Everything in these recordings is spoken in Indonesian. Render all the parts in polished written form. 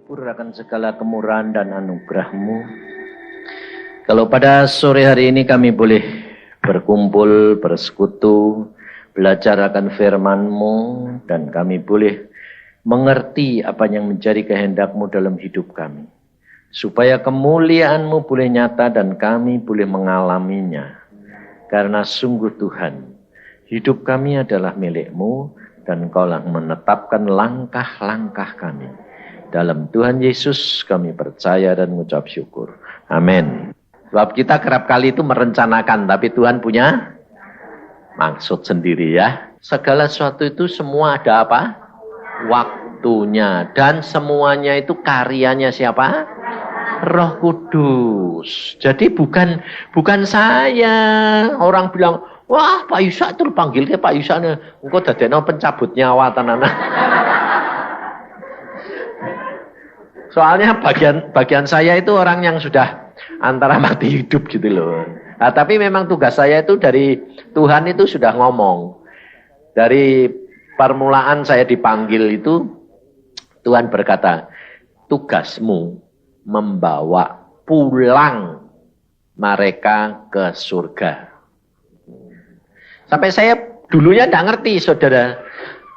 bersyukur akan segala kemurahan dan anugerah-Mu. Kalau pada sore hari ini kami boleh berkumpul, bersekutu, belajar akan firman-Mu, dan kami boleh mengerti apa yang menjadi kehendak-Mu dalam hidup kami. Supaya kemuliaan-Mu boleh nyata dan kami boleh mengalaminya. Karena sungguh Tuhan, hidup kami adalah milik-Mu dan Engkaulah menetapkan langkah-langkah kami. Dalam Tuhan Yesus kami percaya dan mengucap syukur. Amin. Sebab kita kerap kali itu merencanakan, tapi Tuhan punya maksud sendiri ya. Segala sesuatu itu semua ada apa? Waktunya. Dan semuanya itu karyanya siapa? Roh Kudus. Jadi bukan saya. Orang bilang, wah Pak Yusak itu panggilnya Pak Yusak. Engkau dadekno pencabut nyawa tenan. Soalnya bagian saya itu orang yang sudah antara mati hidup gitu loh. Nah, tapi memang tugas saya itu dari Tuhan itu sudah ngomong. Dari permulaan saya dipanggil itu, Tuhan berkata, tugasmu membawa pulang mereka ke surga. Sampai saya dulunya tidak ngerti, saudara.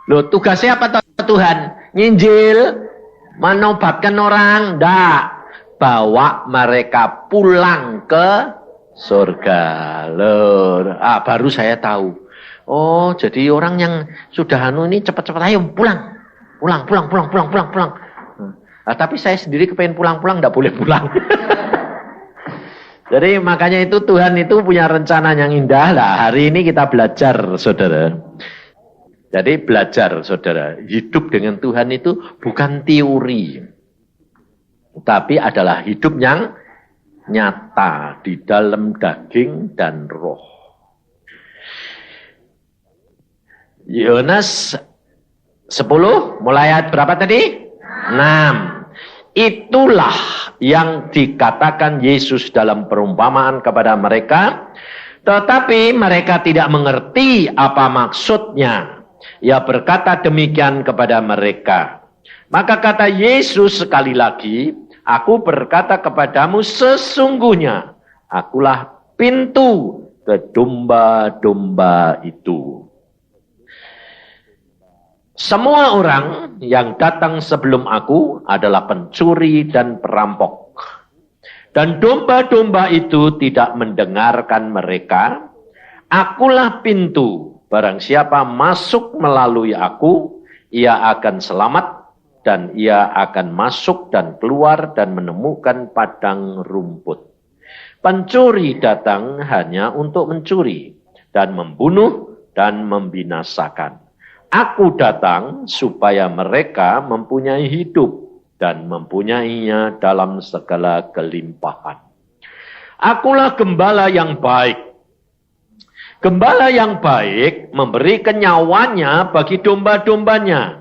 Loh, tugasnya apa Tuhan? Nginjil, menobatkan orang, ndak. Bawa mereka pulang ke surga. Loh, baru saya tahu. Oh, jadi orang yang sudah ini cepat-cepat ayo pulang. Pulang. Nah, tapi saya sendiri kepengen pulang-pulang, ndak boleh pulang. Jadi makanya itu Tuhan itu punya rencana yang indah. Lah, hari ini kita belajar, saudara. Jadi belajar, saudara. Hidup dengan Tuhan itu bukan teori. Tapi adalah hidup yang nyata di dalam daging dan roh. Yohanes 10, mulai ayat berapa tadi? 6. Itulah yang dikatakan Yesus dalam perumpamaan kepada mereka. Tetapi mereka tidak mengerti apa maksudnya. Ia berkata demikian kepada mereka. Maka kata Yesus sekali lagi, aku berkata kepadamu sesungguhnya, akulah pintu ke domba-domba itu. Semua orang yang datang sebelum aku adalah pencuri dan perampok. Dan domba-domba itu tidak mendengarkan mereka. Akulah pintu. Barang siapa masuk melalui aku, ia akan selamat. Dan ia akan masuk dan keluar dan menemukan padang rumput. Pencuri datang hanya untuk mencuri dan membunuh dan membinasakan. Aku datang supaya mereka mempunyai hidup dan mempunyainya dalam segala kelimpahan. Akulah gembala yang baik. Gembala yang baik memberikan nyawanya bagi domba-dombanya.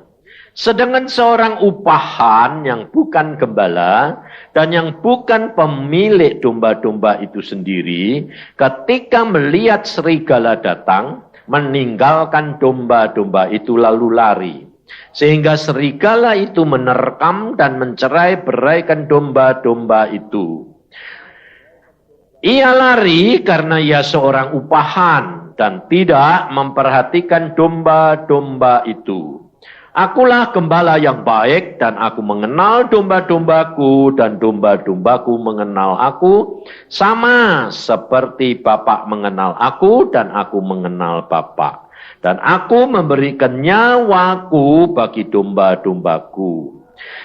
Sedangkan seorang upahan yang bukan gembala dan yang bukan pemilik domba-domba itu sendiri, ketika melihat serigala datang, meninggalkan domba-domba itu lalu lari. Sehingga serigala itu menerkam dan mencerai-beraikan domba-domba itu. Ia lari karena ia seorang upahan dan tidak memperhatikan domba-domba itu. Akulah gembala yang baik dan aku mengenal domba-dombaku dan domba-dombaku mengenal aku. Sama seperti Bapa mengenal aku dan aku mengenal Bapa. Dan aku memberikan nyawaku bagi domba-dombaku.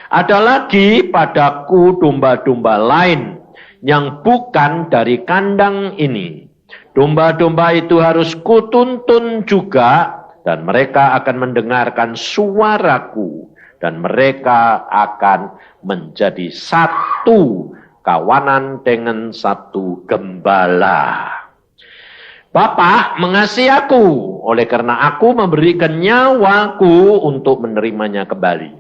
Ada lagi padaku domba-domba lain yang bukan dari kandang ini. Domba-domba itu harus kutuntun juga. Dan mereka akan mendengarkan suaraku. Dan mereka akan menjadi satu kawanan dengan satu gembala. Bapa mengasihi aku. Oleh karena aku memberikan nyawaku untuk menerimanya kembali.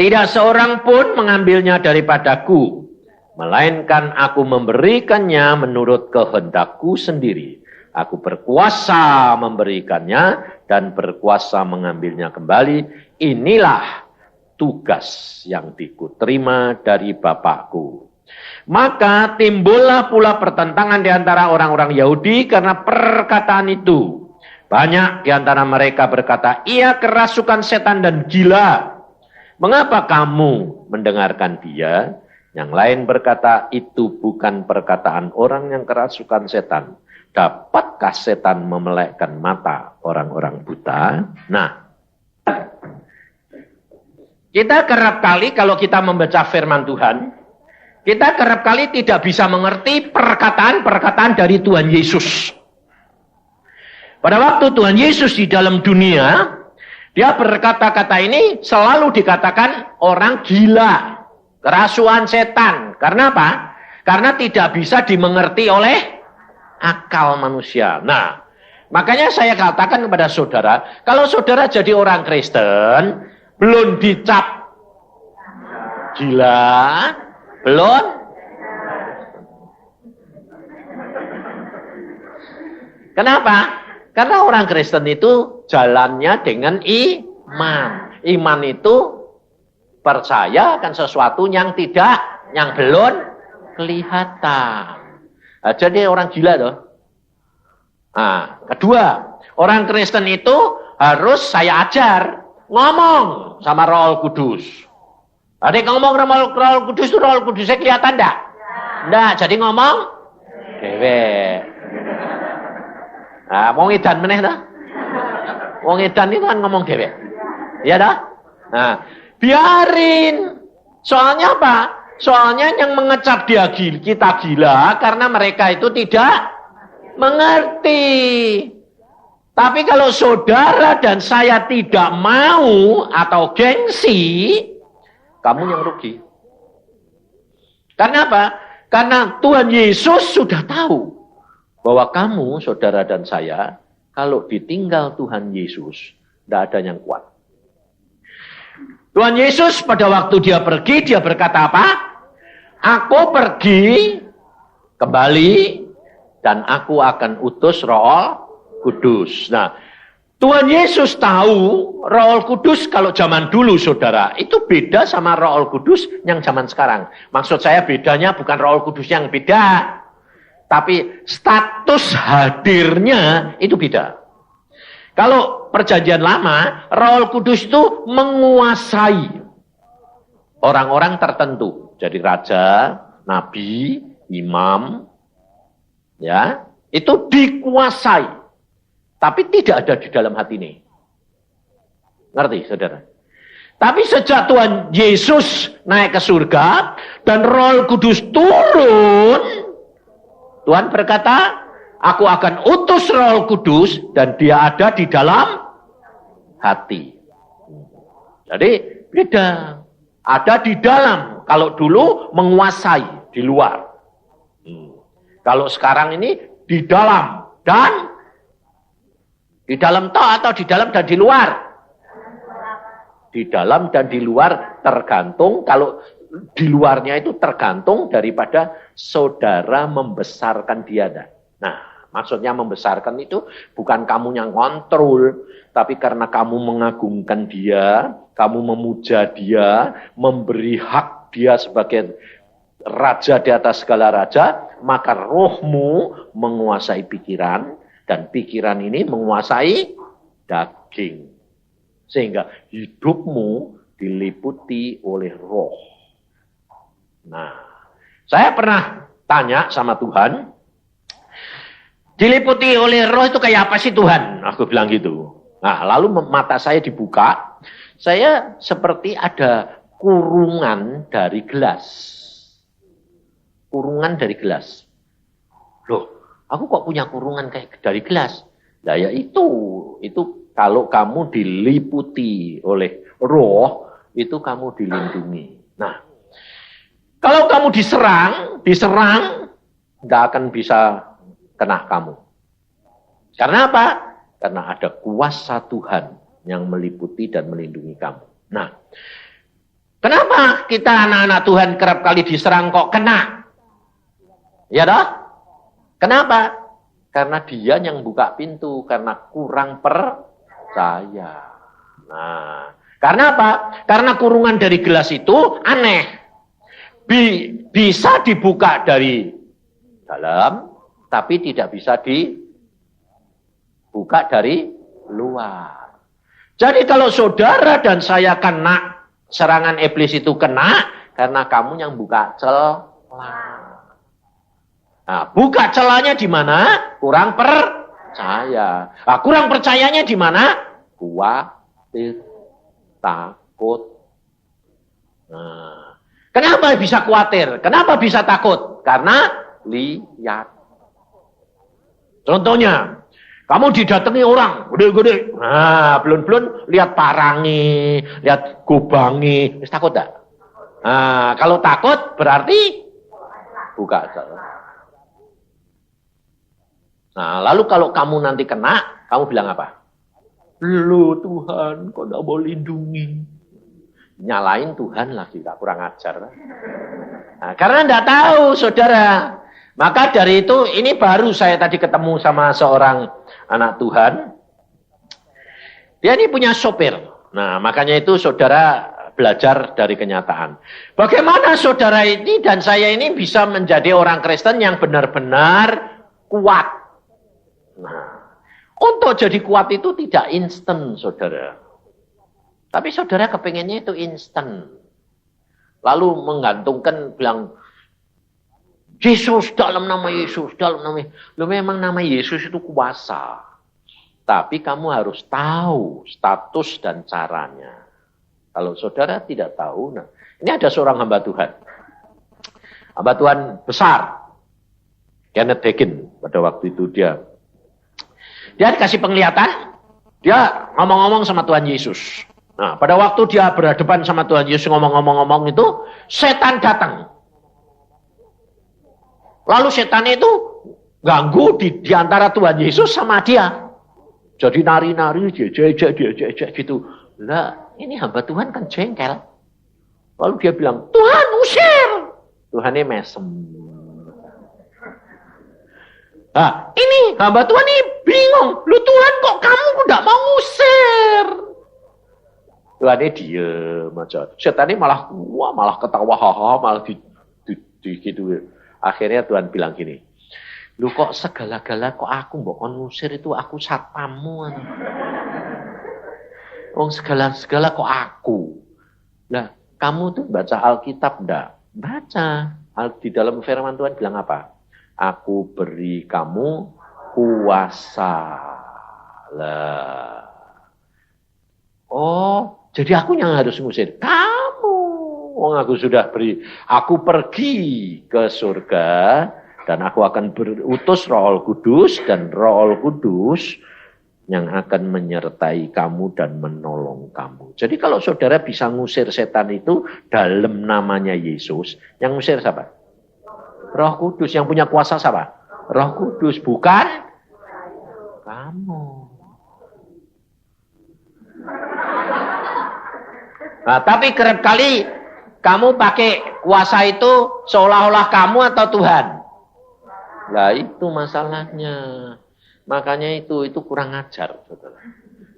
Tidak seorang pun mengambilnya daripadaku. Melainkan aku memberikannya menurut kehendakku sendiri. Aku berkuasa memberikannya dan berkuasa mengambilnya kembali. Inilah tugas yang dikuterima dari Bapakku. Maka timbullah pula pertentangan di antara orang-orang Yahudi karena perkataan itu. Banyak di antara mereka berkata, ia kerasukan setan dan gila. Mengapa kamu mendengarkan dia? Yang lain berkata, itu bukan perkataan orang yang kerasukan setan. Dapatkah setan memelekkan mata orang-orang buta? Nah, kita kerap kali kalau kita membaca firman Tuhan, kita kerap kali tidak bisa mengerti perkataan-perkataan dari Tuhan Yesus. Pada waktu Tuhan Yesus di dalam dunia, dia berkata-kata ini selalu dikatakan orang gila, kerasukan setan. Karena apa? Karena tidak bisa dimengerti oleh akal manusia. Nah, makanya saya katakan kepada saudara, kalau saudara jadi orang Kristen, belum dicap gila, belum. Kenapa? Karena orang Kristen itu jalannya dengan iman. Iman itu percaya akan sesuatu yang belum kelihatan. Nah, jadi orang gila toh. Nah, kedua, orang Kristen itu harus saya ajar ngomong sama Roh Kudus. Adik ngomong sama Roh Kudus itu Roh Kudusnya kelihatan enggak? Enggak, jadi ngomong dewek. Nah, wong edan meneh dah. Wong edan itu kan ngomong dewek. Iya dah? Nah, biarin. Soalnya apa? Soalnya yang mengecap kita gila karena mereka itu tidak mengerti. Tapi kalau saudara dan saya tidak mau atau gengsi, kamu yang rugi. Karena apa? Karena Tuhan Yesus sudah tahu bahwa kamu, saudara dan saya, kalau ditinggal Tuhan Yesus, tidak ada yang kuat. Tuhan Yesus pada waktu dia pergi, dia berkata apa? Aku pergi kembali dan aku akan utus Roh Kudus. Nah, Tuhan Yesus tahu Roh Kudus kalau zaman dulu saudara, itu beda sama Roh Kudus yang zaman sekarang. Maksud saya bedanya bukan Roh Kudus yang beda, tapi status hadirnya itu beda. Kalau perjanjian lama, Roh Kudus itu menguasai orang-orang tertentu. Jadi raja, nabi, imam, ya, itu dikuasai. Tapi tidak ada di dalam hati ini. Ngerti, saudara? Tapi sejak Tuhan Yesus naik ke surga dan Roh Kudus turun, Tuhan berkata, aku akan utus Roh Kudus dan dia ada di dalam hati. Jadi beda. Ada di dalam. Kalau dulu menguasai di luar. Kalau sekarang ini di dalam dan di dalam toh atau di dalam dan di luar? Di dalam dan di luar tergantung. Kalau di luarnya itu tergantung daripada saudara membesarkan dia. Nah, maksudnya membesarkan itu bukan kamu yang kontrol, tapi karena kamu mengagungkan dia, kamu memuja dia, memberi hak dia sebagai raja di atas segala raja, maka rohmu menguasai pikiran, dan pikiran ini menguasai daging. Sehingga hidupmu diliputi oleh roh. Nah, saya pernah tanya sama Tuhan, diliputi oleh roh itu kayak apa sih Tuhan? Aku bilang gitu. Nah, lalu mata saya dibuka, saya seperti ada kurungan dari gelas. Kurungan dari gelas. Loh, aku kok punya kurungan kayak dari gelas? Nah, ya itu kalau kamu diliputi oleh roh, itu kamu dilindungi. Nah, kalau kamu diserang, nggak akan bisa kena kamu. Karena apa? Karena ada kuasa Tuhan yang meliputi dan melindungi kamu. Nah, kenapa kita anak-anak Tuhan kerap kali diserang kok kena? Ya toh? Kenapa? Karena dia yang buka pintu, karena kurang percaya. Nah, Karena apa? Karena kurungan dari gelas itu aneh. Bisa dibuka dari dalam, tapi tidak bisa dibuka dari luar. Jadi kalau saudara dan saya kena, serangan iblis itu kena, karena kamu yang buka celah. Nah, buka celahnya di mana? Kurang percaya. Nah, kurang percayanya di mana? Khawatir, takut. Nah, kenapa bisa khawatir? Kenapa bisa takut? Karena lihat. Contohnya, kamu didatangi orang, gede-gede. Nah, belum lihat parangi, lihat gubangi. Takut tak? Nah, kalau takut berarti buka celah. Nah, lalu kalau kamu nanti kena, kamu bilang apa? Lu Tuhan, kok gak mau lindungi? Nyalain Tuhan lagi, gak kurang ajar. Nah, karena gak tahu, saudara. Maka dari itu, ini baru saya tadi ketemu sama seorang anak Tuhan. Dia ini punya sopir. Nah, makanya itu saudara belajar dari kenyataan. Bagaimana saudara ini dan saya ini bisa menjadi orang Kristen yang benar-benar kuat. Nah, untuk jadi kuat itu tidak instan, saudara. Tapi saudara kepengennya itu instan. Lalu menggantungkan, bilang, Yesus, dalam nama Yesus, dalam nama Yesus. Loh, memang nama Yesus itu kuasa. Tapi kamu harus tahu status dan caranya. Kalau saudara tidak tahu, nah, ini ada seorang hamba Tuhan. Hamba Tuhan besar. Kenneth Hagin, pada waktu itu dia dikasih penglihatan, dia ngomong-ngomong sama Tuhan Yesus. Nah, pada waktu dia berhadapan sama Tuhan Yesus ngomong-ngomong itu, setan datang. Lalu setan itu ganggu di antara Tuhan Yesus sama dia. Jadi nari-nari, jejek gitu. Lah, ini hamba Tuhan kan jengkel. Lalu dia bilang, Tuhan usir. Tuhannya mesem. Nah, ini hamba Tuhan ini bingung. Lu Tuhan kok kamu tidak mau ngusir? Tuhan ini diem aja. Setan ini malah ketawa, hahaha, malah di gitu. Akhirnya Tuhan bilang gini, lu kok segala-gala kok aku mbok ngusir itu aku satpammu. Wong segala-segala kok aku. Nah, kamu tuh baca Alkitab enggak? Baca. Di dalam firman Tuhan bilang apa? Aku beri kamu kuasa. Lah. Oh, jadi aku yang harus ngusir. Kamu. Wong aku sudah beri. Aku pergi ke surga dan aku akan berutus Roh Kudus dan Roh Kudus yang akan menyertai kamu dan menolong kamu. Jadi kalau saudara bisa ngusir setan itu dalam namanya Yesus, yang ngusir siapa? Roh Kudus. Yang punya kuasa siapa? Roh Kudus, bukan kamu. Nah, tapi kerap kali kamu pakai kuasa itu seolah-olah kamu atau Tuhan. Nah, itu masalahnya. Makanya itu kurang ajar, saudara.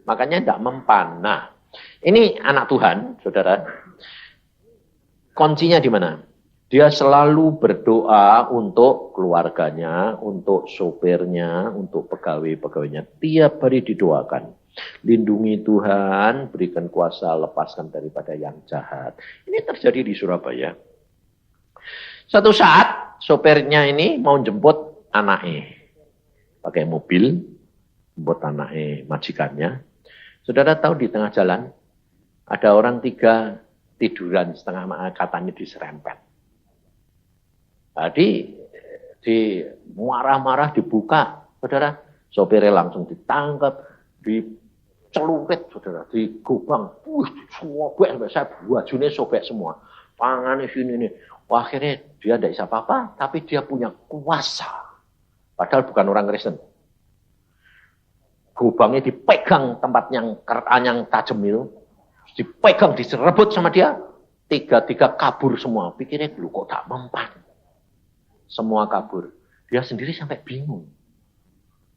Makanya tidak mempan. Nah, ini anak Tuhan, saudara. Kuncinya di mana? Dia selalu berdoa untuk keluarganya, untuk sopirnya, untuk pegawai-pegawainya. Tiap hari didoakan. Lindungi Tuhan, berikan kuasa, lepaskan daripada yang jahat. Ini terjadi di Surabaya. Satu saat, sopirnya ini mau jemput anaknya. Pakai mobil, jemput anaknya, majikannya. Saudara tahu di tengah jalan, ada orang 3 tiduran setengah katanya diserempet. Jadi, di marah-marah dibuka, saudara. Sopirnya langsung ditangkap, dicelurit, saudara, digobang. Sobek sampai saya bajunya sobek semua. Tangannya sini nih. Wah, akhirnya dia tidak bisa apa-apa, tapi dia punya kuasa. Padahal bukan orang Kristen. Gobangnya dipegang tempat yang tajam itu. Dipegang, diserebut sama dia. 3 kabur semua. Pikirnya dulu kok tak mempan. Semua kabur. Dia sendiri sampai bingung.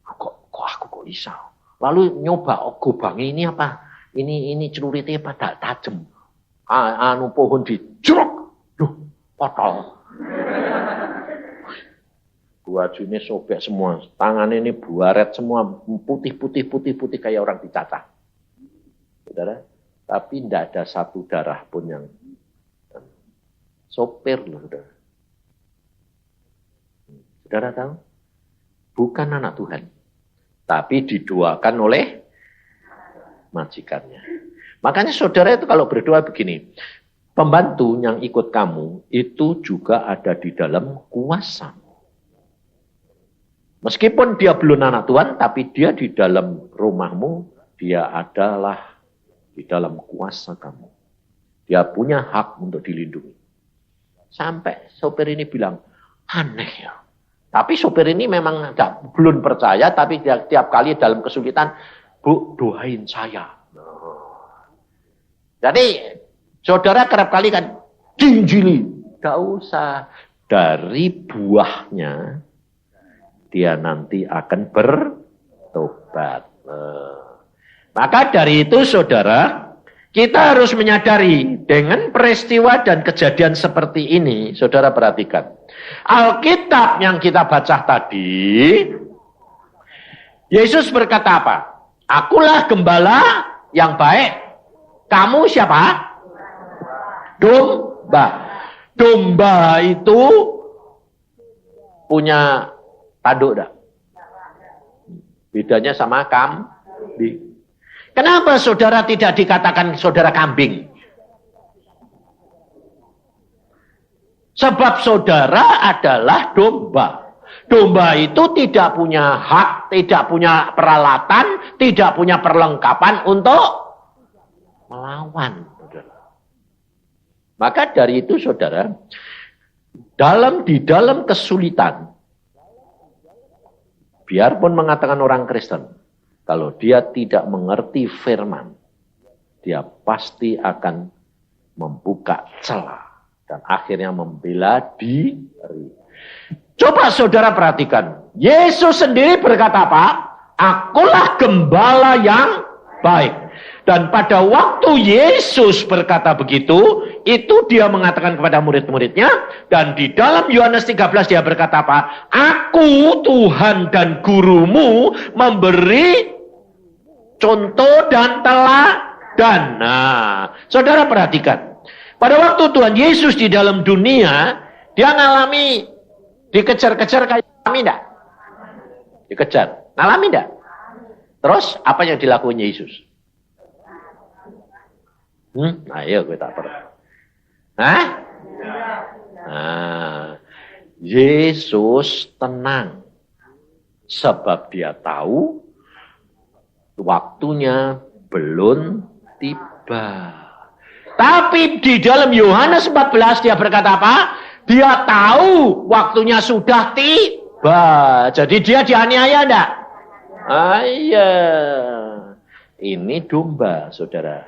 Kok aku kok bisa? Lalu nyoba gobangnya ini apa? Ini celuritnya pada tajam. Anu pohon dijerok. Duh, potol. Bajunya sobek semua. Tangannya ini buaret semua. Putih kayak orang dicacah. Saudara, tapi tidak ada satu darah pun yang sopir loh, saudara. Saudara tahu? Bukan anak Tuhan. Tapi didoakan oleh majikannya. Makanya saudara itu kalau berdoa begini. Pembantu yang ikut kamu itu juga ada di dalam kuasa. Meskipun dia belum anak Tuhan, tapi dia di dalam rumahmu, dia adalah di dalam kuasa kamu. Dia punya hak untuk dilindungi. Sampai sopir ini bilang, aneh ya. Tapi sopir ini memang belum percaya, tapi tiap kali dalam kesulitan, Bu, doain saya. Jadi, saudara kerap kali kan, diinjili. Tidak usah. Dari buahnya, dia nanti akan bertobat. Maka dari itu saudara, kita harus menyadari dengan peristiwa dan kejadian seperti ini, saudara perhatikan. Alkitab yang kita baca tadi, Yesus berkata apa? Akulah gembala yang baik. Kamu siapa? Domba. Domba itu punya tanduk dah. Bedanya sama kambing. Kenapa saudara tidak dikatakan saudara kambing? Sebab saudara adalah domba. Domba itu tidak punya hak, tidak punya peralatan, tidak punya perlengkapan untuk melawan. Maka dari itu saudara, di dalam kesulitan, biarpun mengatakan orang Kristen, kalau dia tidak mengerti firman, dia pasti akan membuka celah dan akhirnya membela diri. Coba saudara perhatikan, Yesus sendiri berkata apa? Akulah gembala yang baik. Dan pada waktu Yesus berkata begitu, itu dia mengatakan kepada murid-muridnya, dan di dalam Yohanes 13 dia berkata apa? Aku Tuhan dan gurumu memberi contoh dan teladan. Nah, saudara perhatikan. Pada waktu Tuhan Yesus di dalam dunia, dia ngalami dikejar-kejar kayak kami enggak? Dikejar. Ngalami enggak? Terus apa yang dilakukan Yesus? Ayo gue tak pernah. Hah? Nah, Yesus tenang. Sebab dia tahu waktunya belum tiba. Tapi di dalam Yohanes 14 dia berkata apa? Dia tahu waktunya sudah tiba. Jadi dia dianiaya enggak? Iya. Ini domba, saudara.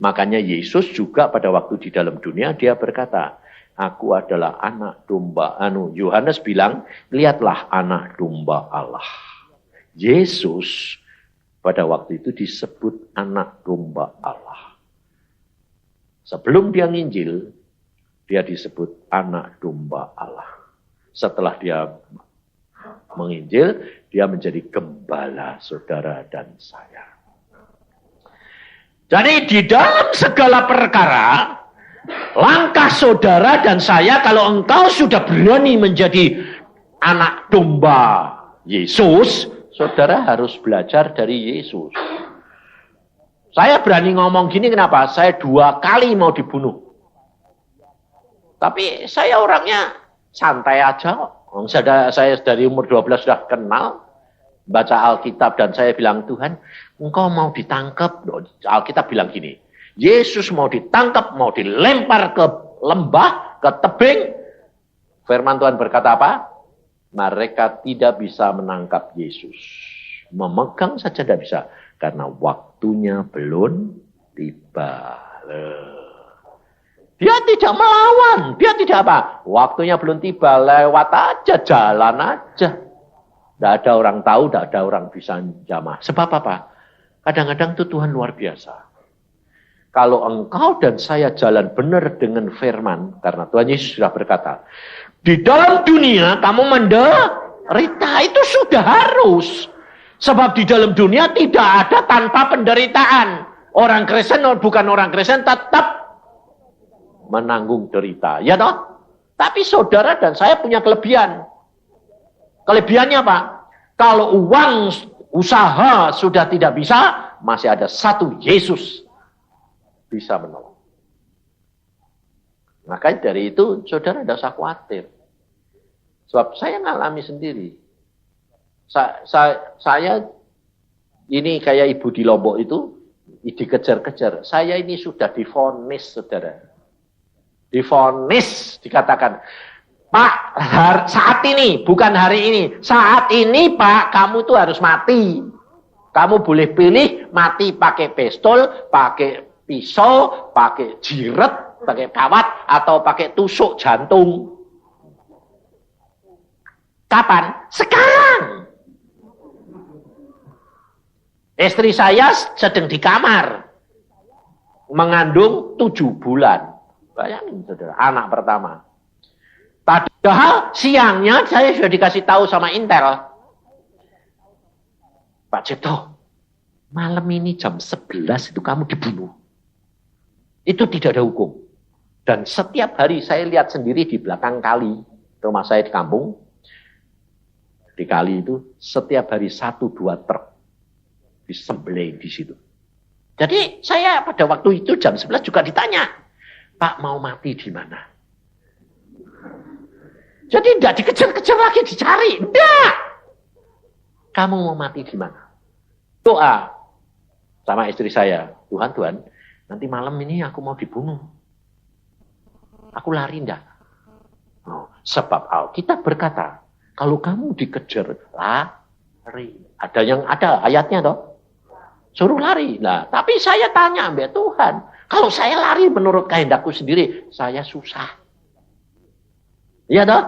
Makanya Yesus juga pada waktu di dalam dunia dia berkata, aku adalah anak domba. Yohanes bilang, lihatlah anak domba Allah. Yesus pada waktu itu disebut anak domba Allah. Sebelum dia nginjil, dia disebut anak domba Allah. Setelah dia menginjil, dia menjadi gembala saudara dan saya. Jadi di dalam segala perkara, langkah saudara dan saya, kalau engkau sudah berani menjadi anak domba Yesus, saudara harus belajar dari Yesus. Saya berani ngomong gini kenapa? Saya 2 kali mau dibunuh. Tapi saya orangnya santai aja kok. Saya dari umur 12 sudah kenal. Baca Alkitab dan saya bilang, Tuhan, engkau mau ditangkap. Alkitab bilang gini, Yesus mau ditangkap, mau dilempar ke lembah, ke tebing. Firman Tuhan berkata apa? Mereka tidak bisa menangkap Yesus. Memegang saja tidak bisa. Karena waktunya belum tiba. Dia tidak melawan. Dia tidak apa? Waktunya belum tiba. Lewat aja, jalan aja. Tidak ada orang tahu, tidak ada orang bisa jamah. Sebab apa? Kadang-kadang itu Tuhan luar biasa. Kalau engkau dan saya jalan benar dengan firman, karena Tuhan Yesus sudah berkata, di dalam dunia kamu menderita, itu sudah harus. Sebab di dalam dunia tidak ada tanpa penderitaan. Orang Kristen, bukan orang Kristen, tetap menanggung derita. Ya toh? Tapi saudara dan saya punya kelebihan. Kelebihannya apa? Kalau uang usaha sudah tidak bisa, masih ada satu Yesus bisa menolong. Makanya dari itu saudara tidak usah khawatir. Sebab saya ngalami sendiri. Saya ini kayak ibu di Lombok itu dikejar-kejar. Saya ini sudah divonis, saudara. Divonis, dikatakan, Pak, saat ini, bukan hari ini. Saat ini, Pak, kamu tuh harus mati. Kamu boleh pilih mati pakai pistol, pakai pisau, pakai jiret, pakai kawat, atau pakai tusuk jantung. Kapan? Sekarang. Istri saya sedang di kamar. Mengandung 7 bulan. Bayangin, saudara, anak pertama. Padahal siangnya saya sudah dikasih tahu sama Intel. Pak Cipto, malam ini jam 11 itu kamu dibunuh. Itu tidak ada hukum. Dan setiap hari saya lihat sendiri di belakang kali. Rumah saya di kampung. Di kali itu setiap hari 1-2 truk disembelih di situ. Jadi saya pada waktu itu jam 11 juga ditanya, Pak mau mati di mana? Jadi tidak dikejar-kejar lagi dicari. Tidak. Kamu mau mati di mana? Doa sama istri saya. Tuhan, nanti malam ini aku mau dibunuh. Aku lari enggak? Oh, sebab Alkitab berkata, kalau kamu dikejar, lari. Ada ayatnya toh? Suruh lari. Nah, tapi saya tanya mbak Tuhan, kalau saya lari menurut kehendakku sendiri, saya susah. Iya toh?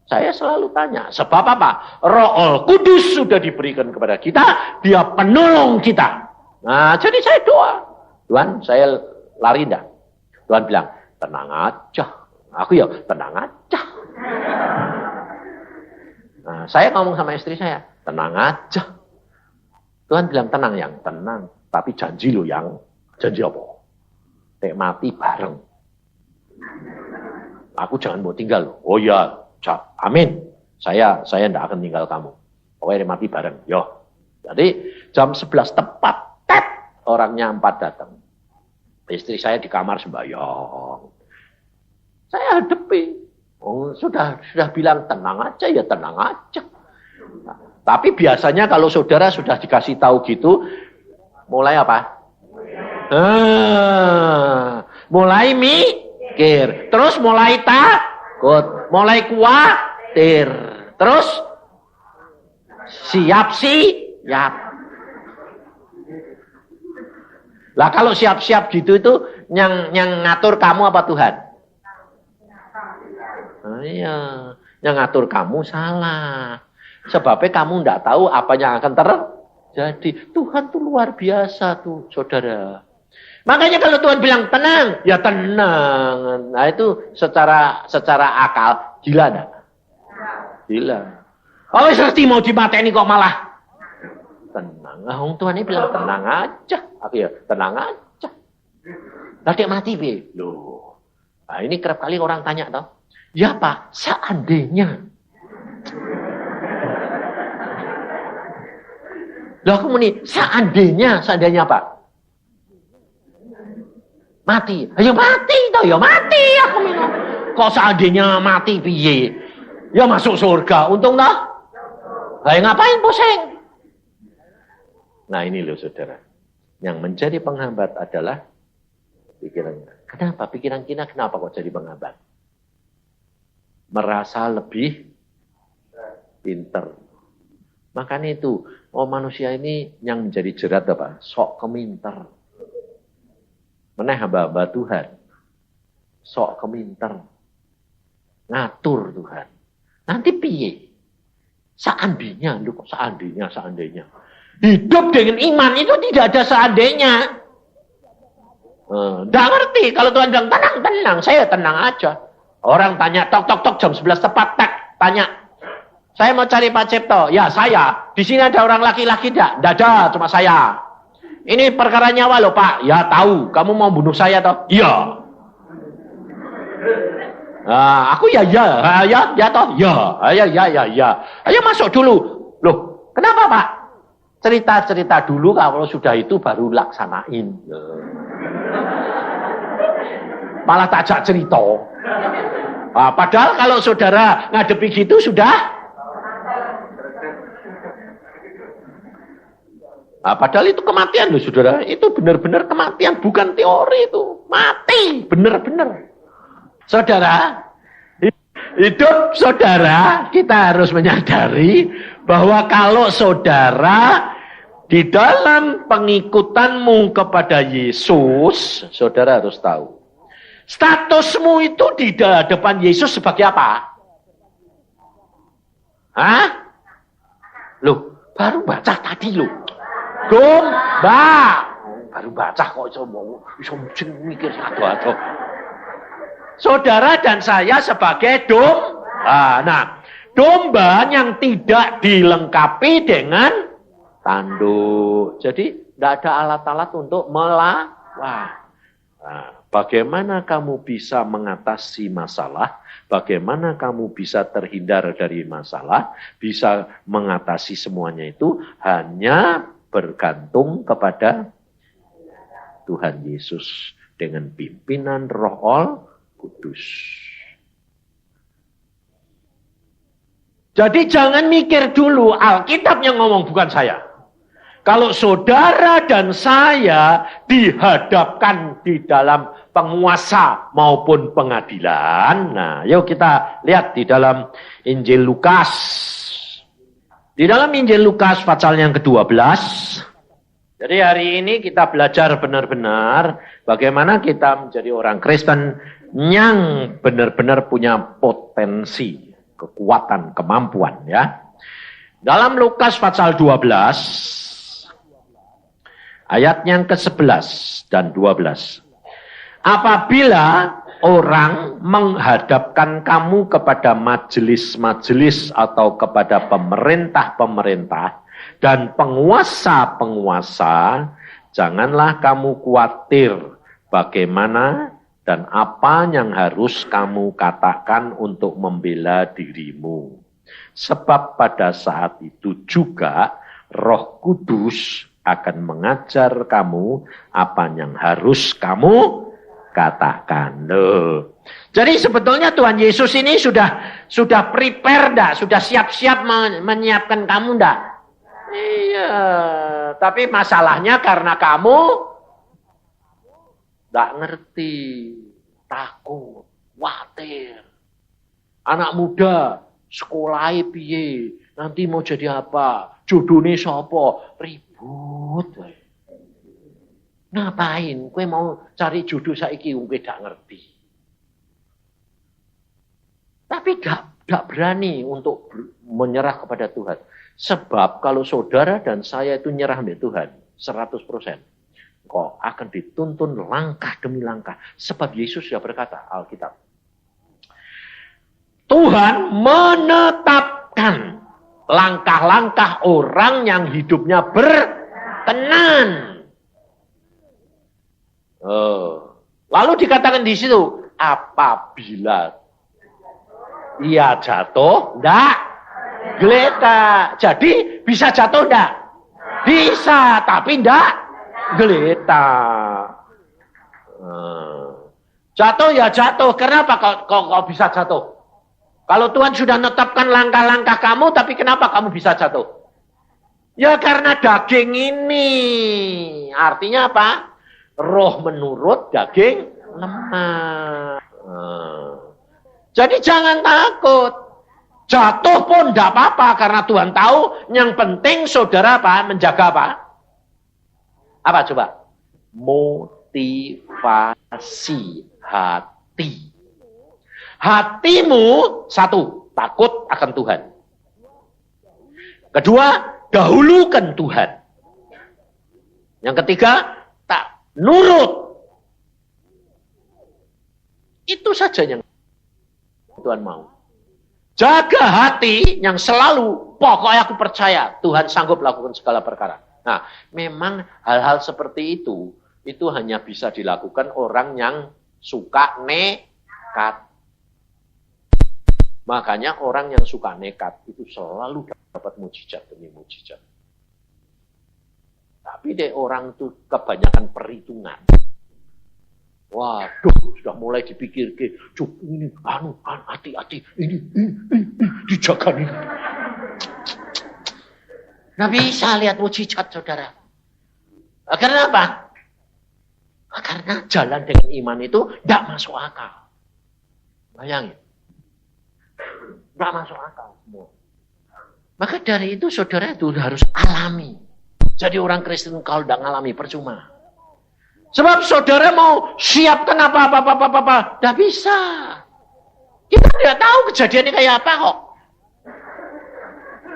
Saya selalu tanya. Sebab apa? Roh Kudus sudah diberikan kepada kita. Dia penolong kita. Nah, jadi saya doa. Tuhan, saya lari enggak? Tuhan bilang, tenang aja. Aku ya, tenang aja. Nah, saya ngomong sama istri saya, tenang aja. Tuhan bilang, tenang yang, tenang. Tapi janji lo yang, janji apa? Kayak mati bareng. Aku jangan mau tinggal. Oh ya, amin. Saya tidak akan tinggal kamu. Pokoknya mati bareng. Yo. Jadi jam 11 tepat. Orangnya 4 datang. Istri saya di kamar sembahyang. Saya hadapi. Oh, sudah bilang tenang aja ya tenang aja. Nah, tapi biasanya kalau saudara sudah dikasih tahu gitu, mulai apa? Mulai mikir. Terus mulai takut. Mulai khawatir. Terus siap. Lah kalau siap-siap gitu itu yang ngatur kamu apa Tuhan? Iya, yang ngatur kamu salah. Sebabnya kamu tidak tahu apa yang akan terjadi. Tuhan tuh luar biasa tuh, saudara. Makanya kalau Tuhan bilang tenang, ya tenang. Nah itu secara akal gila enggak? Gila. Kalau seperti mau dimateni kok malah tenang. Nah, Tuhan ini bilang tenang aja. Aku ya tenang aja. Tadi mati be. Loh. Nah, ini kerap kali orang tanya toh. Ya Pak, seandainya. Loh aku muni, seandainya Pak. Mati. Ayo mati toh, ya mati aku minum. Kok seandainya mati piye? Ya masuk surga, untung toh. Lah ngapain pusing? Nah ini loh saudara. Yang menjadi penghambat adalah pikirannya. Kenapa? Pikiran kita kenapa kok jadi penghambat? Merasa lebih pinter. Makanya itu, manusia ini yang menjadi jerat apa? Sok keminter. Meneh hamba-hamba Tuhan. Sok keminter. Ngatur Tuhan. Nanti piye? Seandainya, lu kok seandainya. Hidup dengan iman itu tidak ada seandainya. Nggak ngerti. Kalau Tuhan bilang tenang, saya tenang aja. Orang tanya, tok jam 11 tepat, tanya. Saya mau cari Pak Cipto. Ya, saya. Di sini ada orang laki-laki enggak? Enggak ada, cuma saya. Ini perkara nyawa loh, Pak. Ya, tahu. Kamu mau bunuh saya toh? Iya. Aku ya toh? Ya. Ayo masuk dulu. Loh, kenapa, Pak? Cerita-cerita dulu, kalau sudah itu baru laksanain. Malah tajak cerita. Padahal kalau saudara ngadepi gitu sudah. Padahal itu kematian loh saudara. Itu benar-benar kematian, bukan teori itu. Mati, benar-benar. Saudara, hidup saudara, kita harus menyadari bahwa kalau saudara di dalam pengikutanmu kepada Yesus, saudara harus tahu. Statusmu itu di depan Yesus sebagai apa? Hah? Loh, baru baca tadi loh. Domba. Baru baca kok iso mikir satu-satu. Saudara dan saya sebagai domba. Nah, domba yang tidak dilengkapi dengan tanduk. Jadi, tidak ada alat-alat untuk melawan. Nah, bagaimana kamu bisa mengatasi masalah? Bagaimana kamu bisa terhindar dari masalah? Bisa mengatasi semuanya itu hanya bergantung kepada Tuhan Yesus dengan pimpinan Roh Kudus. Jadi jangan mikir dulu, Alkitab yang ngomong bukan saya. Kalau saudara dan saya dihadapkan di dalam penguasa maupun pengadilan. Nah, yuk kita lihat di dalam Injil Lukas. Di dalam Injil Lukas pasal yang ke-12. Jadi hari ini kita belajar benar-benar bagaimana kita menjadi orang Kristen yang benar-benar punya potensi, kekuatan, kemampuan ya. Dalam Lukas pasal 12 ayat yang ke-11 dan 12. Apabila orang menghadapkan kamu kepada majelis-majelis atau kepada pemerintah-pemerintah dan penguasa-penguasa, janganlah kamu khawatir bagaimana dan apa yang harus kamu katakan untuk membela dirimu. Sebab pada saat itu juga Roh Kudus akan mengajar kamu apa yang harus kamu katakan. Jadi sebetulnya Tuhan Yesus ini sudah prepare dah, sudah siap-siap menyiapkan kamu dah. Iya, tapi masalahnya karena kamu tidak ngerti, takut, khawatir. Anak muda sekolah piye, nanti mau jadi apa? Jodohnya sapa? Ribut. Ngapain? Kowe mau cari jodoh saiki kowe gak ngerti. Tapi gak berani untuk menyerah kepada Tuhan. Sebab kalau saudara dan saya itu nyerah kepada Tuhan 100%, kok akan dituntun langkah demi langkah. Sebab Yesus sudah berkata, Alkitab, Tuhan menetapkan langkah-langkah orang yang hidupnya berkenan. Lalu dikatakan di situ, apabila ia jatuh, enggak geletak. Jadi bisa jatuh enggak? Bisa, tapi enggak geletak. Jatuh ya jatuh. Kenapa kok bisa jatuh? Kalau Tuhan sudah menetapkan langkah-langkah kamu, tapi kenapa kamu bisa jatuh? Ya karena daging ini. Artinya apa? Roh menurut, daging lemah. Jadi jangan takut. Jatuh pun tidak apa-apa. Karena Tuhan tahu yang penting saudara apa? Menjaga apa? Apa coba? Motivasi hati. Hatimu, satu, takut akan Tuhan. Kedua, dahulukan Tuhan. Yang ketiga, tak nurut Itu saja yang Tuhan mau. Jaga hati yang selalu, pokoknya aku percaya Tuhan sanggup lakukan segala perkara. Nah, memang hal-hal seperti itu hanya bisa dilakukan orang yang suka nekat. Makanya orang yang suka nekat itu selalu dapat mujizat demi mujizat. Tapi deh orang tuh kebanyakan perhitungan. Waduh, sudah mulai dipikir ke, ini, hati-hati, ini, dijaga nih. Nggak bisa lihat mujizat, saudara. Karena apa? Karena jalan dengan iman itu tidak masuk akal. Bayangin. Tidak masuk akal semua. Maka dari itu saudara itu harus alami. Jadi orang Kristen kalau tidak ngalami percuma. Sebab saudara mau siapkan apa-apa. Tidak bisa. Kita tidak tahu kejadiannya kayak apa kok.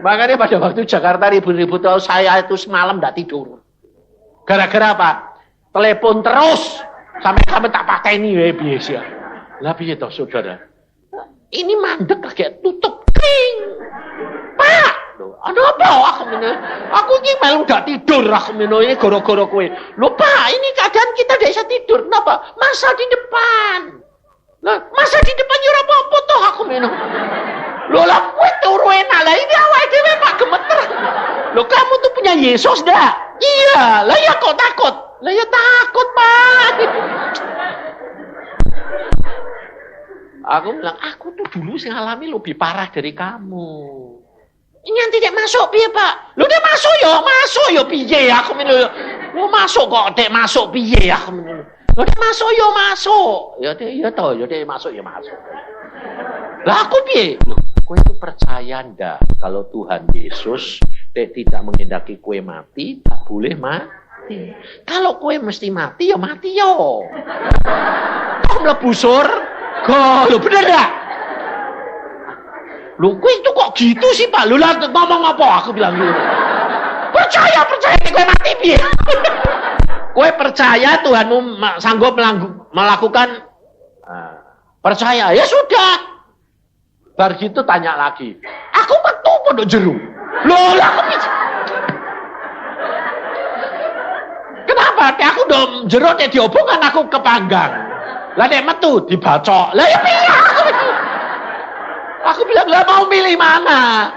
Makanya pada waktu Jakarta ribut-ribut saya itu semalam tidak tidur. Gara-gara apa? Telepon terus. Sampai kami tak pakai ini biasa. Lah piye toh saudara? Ini mandek kayak tutup kring. Pak, ada apa aku ini? Aku ini malu gak tidur aku ini goro-goro kue. Lupa, ini keadaan kita tidak bisa tidur. Kenapa? Masa di depan. Lah, masa di depan ya apa-apa toh aku minum. Loh lah kue turu enak lah ini awal dhewe Pak gemeter. Loh kamu tuh punya Yesus dah? Iya, lah ya kok takut? Lah ya takut Pak. Aku bilang, aku tuh dulu sih ngalami lebih parah dari kamu. Ini yang tidak masuk piye Pak? Lu dia masuk yo piye aku minum. Lu masuk kok dek masuk piye aku minum. Lu dia masuk yo masuk. Ya toh yo dia masuk. Lah aku piye? Loh, kowe itu percaya ndak kalau Tuhan Yesus tidak menghendaki kowe mati, tak boleh mati. Kalau kowe mesti mati ya mati yo. Kok mlebu surga? Lho bener ndak? Lu kue itu kok gitu sih Pak? Lu lah ngomong apa? Aku bilang gitu. Percaya gue mati piye? Kue percaya Tuhanmu sanggup melakukan percaya. Ya sudah. Bar gitu tanya lagi. Aku metu pondok jeru. Loh lah aku bisa. Kenapa? Aku dong jeru diobongan aku ke panggang. Lah nek metu dibacok. Lah ya piye aku metu. Aku bilang, lah mau milih mana?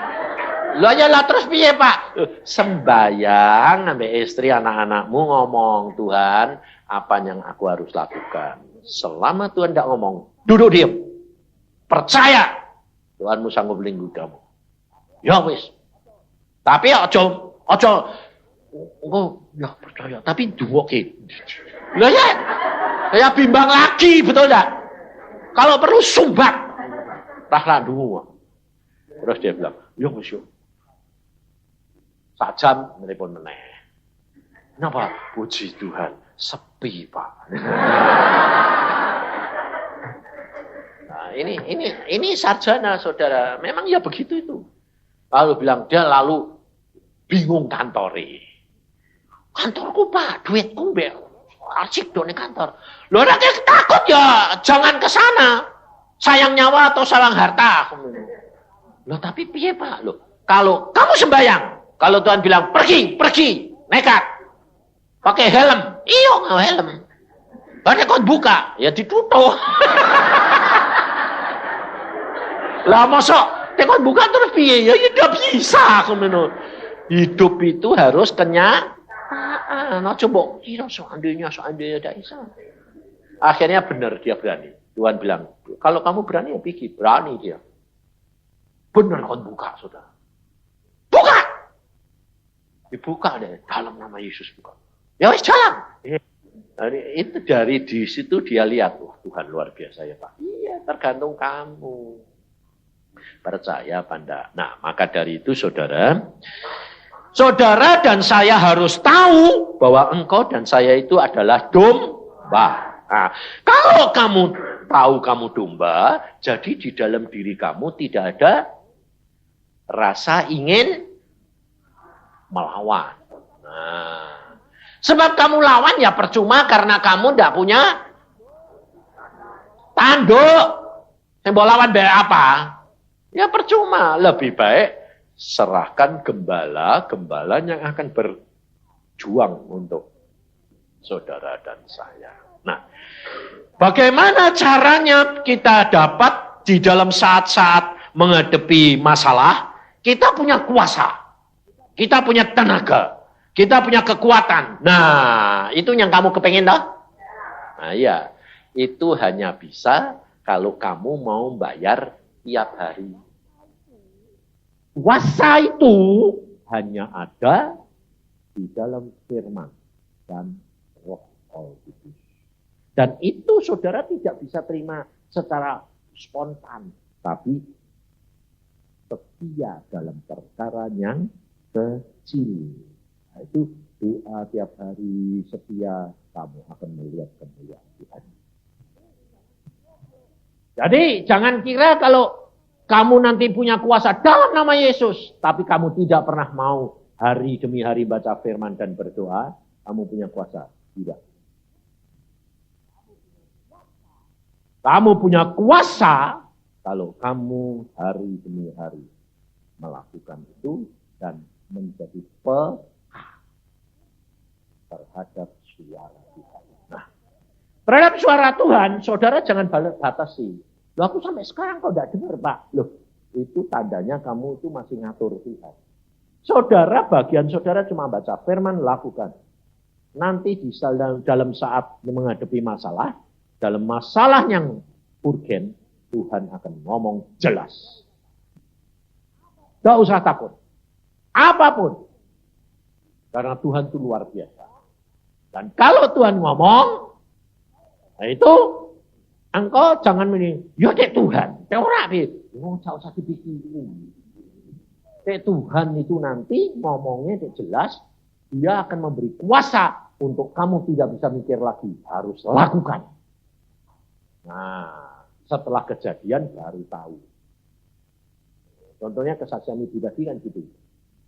Lah ya lah terus piye Pak? Sembayang sampai istri anak-anakmu ngomong, Tuhan, apa yang aku harus lakukan? Selama Tuhan tidak ngomong, duduk diam. Percaya Tuhanmu sanggup melindungi kamu. Ya wis. Tapi ojo ya percaya, tapi duwoke. Lah ya, saya bimbang lagi, betul enggak? Kalau perlu sumbat. Rahlah dulu. Terus dia bilang, yo wis yo. Sak jam nelpon meneh. Kenapa? Puji Tuhan, sepi Pak. Nah, ini sarjana saudara. Memang ya begitu itu. Lalu bilang dia lalu bingung kantore. Kantorku Pak, duitku mbek arsip done kantor. Loh nek takut ya jangan ke sana. Sayang nyawa atau sayang harta. Loh tapi piye Pak? Loh, kalau kamu sembahyang, kalau Tuhan bilang pergi, nekat. Pakai helm. Iya nggak helm. Banyak kau buka, ya ditutup. Lah mosok tekon buka terus piye? Ya tidak bisa aku menurut. Hidup itu harus kenyataan. Nah coba kira seandainya tidak bisa. Akhirnya benar dia berani. Tuhan bilang, kalau kamu berani ya pergi. Berani dia. Benar kau buka, saudara. Buka! Dibuka deh, dalam nama Yesus buka. Ya wis jalan. Itu dari di situ dia lihat, wah Tuhan luar biasa ya Pak. Iya, tergantung kamu. Percaya apa enggak? Nah, maka dari itu saudara dan saya harus tahu bahwa engkau dan saya itu adalah domba. Nah, kalau kamu tahu kamu domba, jadi di dalam diri kamu tidak ada rasa ingin melawan. Nah, sebab kamu lawan ya percuma karena kamu tidak punya tanduk. Yang lawan baik apa? Ya percuma. Lebih baik serahkan gembala yang akan berjuang untuk saudara dan saya. Nah, bagaimana caranya kita dapat di dalam saat-saat menghadapi masalah, kita punya kuasa, kita punya tenaga, kita punya kekuatan. Nah, itu yang kamu kepengen toh? Nah, iya. Itu hanya bisa kalau kamu mau bayar tiap hari. Kuasa itu hanya ada di dalam firman dan Roh Kudus. Dan itu saudara tidak bisa terima secara spontan, tapi setia dalam perkara yang kecil. Nah, itu doa tiap hari setia, kamu akan melihat kemuliaan Tuhan. Jadi jangan kira kalau kamu nanti punya kuasa dalam nama Yesus, tapi kamu tidak pernah mau hari demi hari baca firman dan berdoa, kamu punya kuasa. Tidak. Kamu punya kuasa kalau kamu hari demi hari melakukan itu dan menjadi peka terhadap suara Tuhan. Nah, terhadap suara Tuhan, saudara jangan batasi. Loh, aku sampai sekarang kok tidak dengar, Pak. Loh, itu tandanya kamu itu masih ngatur Tuhan. Saudara, bagian saudara cuma baca firman, lakukan. Nanti di dalam saat menghadapi masalah, dalam masalah yang urgen, Tuhan akan ngomong jelas. Tidak usah takut. Apapun. Karena Tuhan itu luar biasa. Dan kalau Tuhan ngomong, nah itu engkau jangan ini, ya dek Tuhan, dek ora dek. Oh, tak usah dipikirin. Dek Tuhan itu nanti ngomongnya dek jelas, dia akan memberi kuasa untuk kamu tidak bisa mikir lagi, harus lakukan. Nah, setelah kejadian baru tahu. Contohnya kesaksian Ibu tadi kan gitu.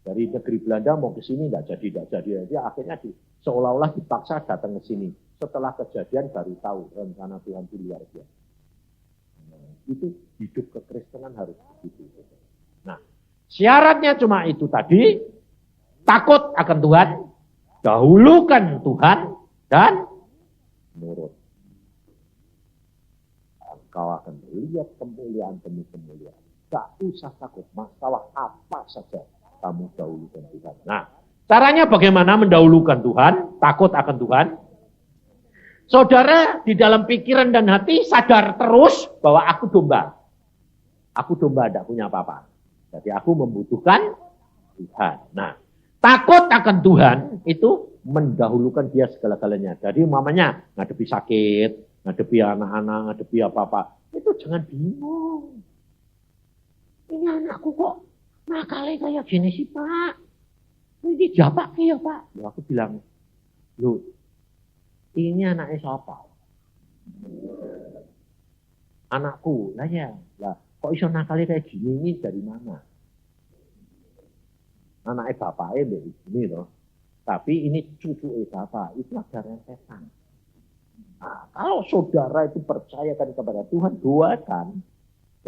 Dari negeri Belanda mau ke sini tidak jadi. Dia akhirnya seolah-olah dipaksa datang ke sini. Setelah kejadian baru tahu rencana Tuhan itu luar biasa. Nah, itu hidup kekristenan harus begitu. Nah, syaratnya cuma itu tadi, takut akan Tuhan, dahulukan Tuhan, dan nurut. Engkau akan melihat kemuliaan demi kemuliaan. Tak usah takut, masalah apa saja kamu dahulukan Tuhan. Nah, caranya bagaimana mendahulukan Tuhan, takut akan Tuhan? Saudara di dalam pikiran dan hati sadar terus bahwa aku domba. Aku domba tidak punya apa-apa. Jadi aku membutuhkan Tuhan. Nah, takut akan Tuhan itu mendahulukan dia segala-galanya. Jadi mamanya ngadepi sakit, ngadepi anak-anak, ngadepi apa-apa. Itu jangan bingung. Ini anakku kok nakalnya kayak gini sih, Pak. Ini jabak ya, Pak. Loh, aku bilang, loh, ini anaknya siapa? Anakku. Lah ya, lah kok iso nakalnya kayak gini, ini dari mana? Anaknya bapaknya dari sini loh. Tapi ini cucu bapak, itu ada rentetan. Nah, kalau saudara itu percayakan kepada Tuhan, doakan,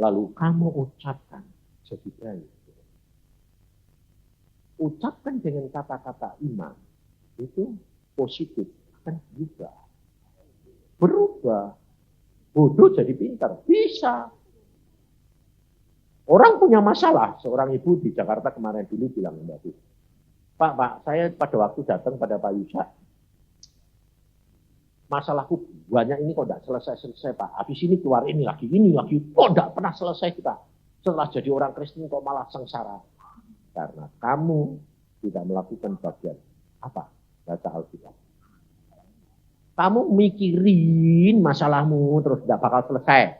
lalu kamu ucapkan, jadi baik. Ucapkan dengan kata-kata iman, itu positif, akan berubah. Bodoh jadi pintar, bisa. Orang punya masalah, seorang ibu di Jakarta kemarin dulu bilang, Pak, saya pada waktu datang pada Pak Yusa, masalahku banyak ini kok tidak selesai Pak. Habis ini keluar ini lagi, kok tidak pernah selesai kita. Setelah jadi orang Kristen kok malah sengsara. Karena kamu tidak melakukan bagian apa? Baca Alkitab. Kamu mikirin masalahmu terus tidak bakal selesai.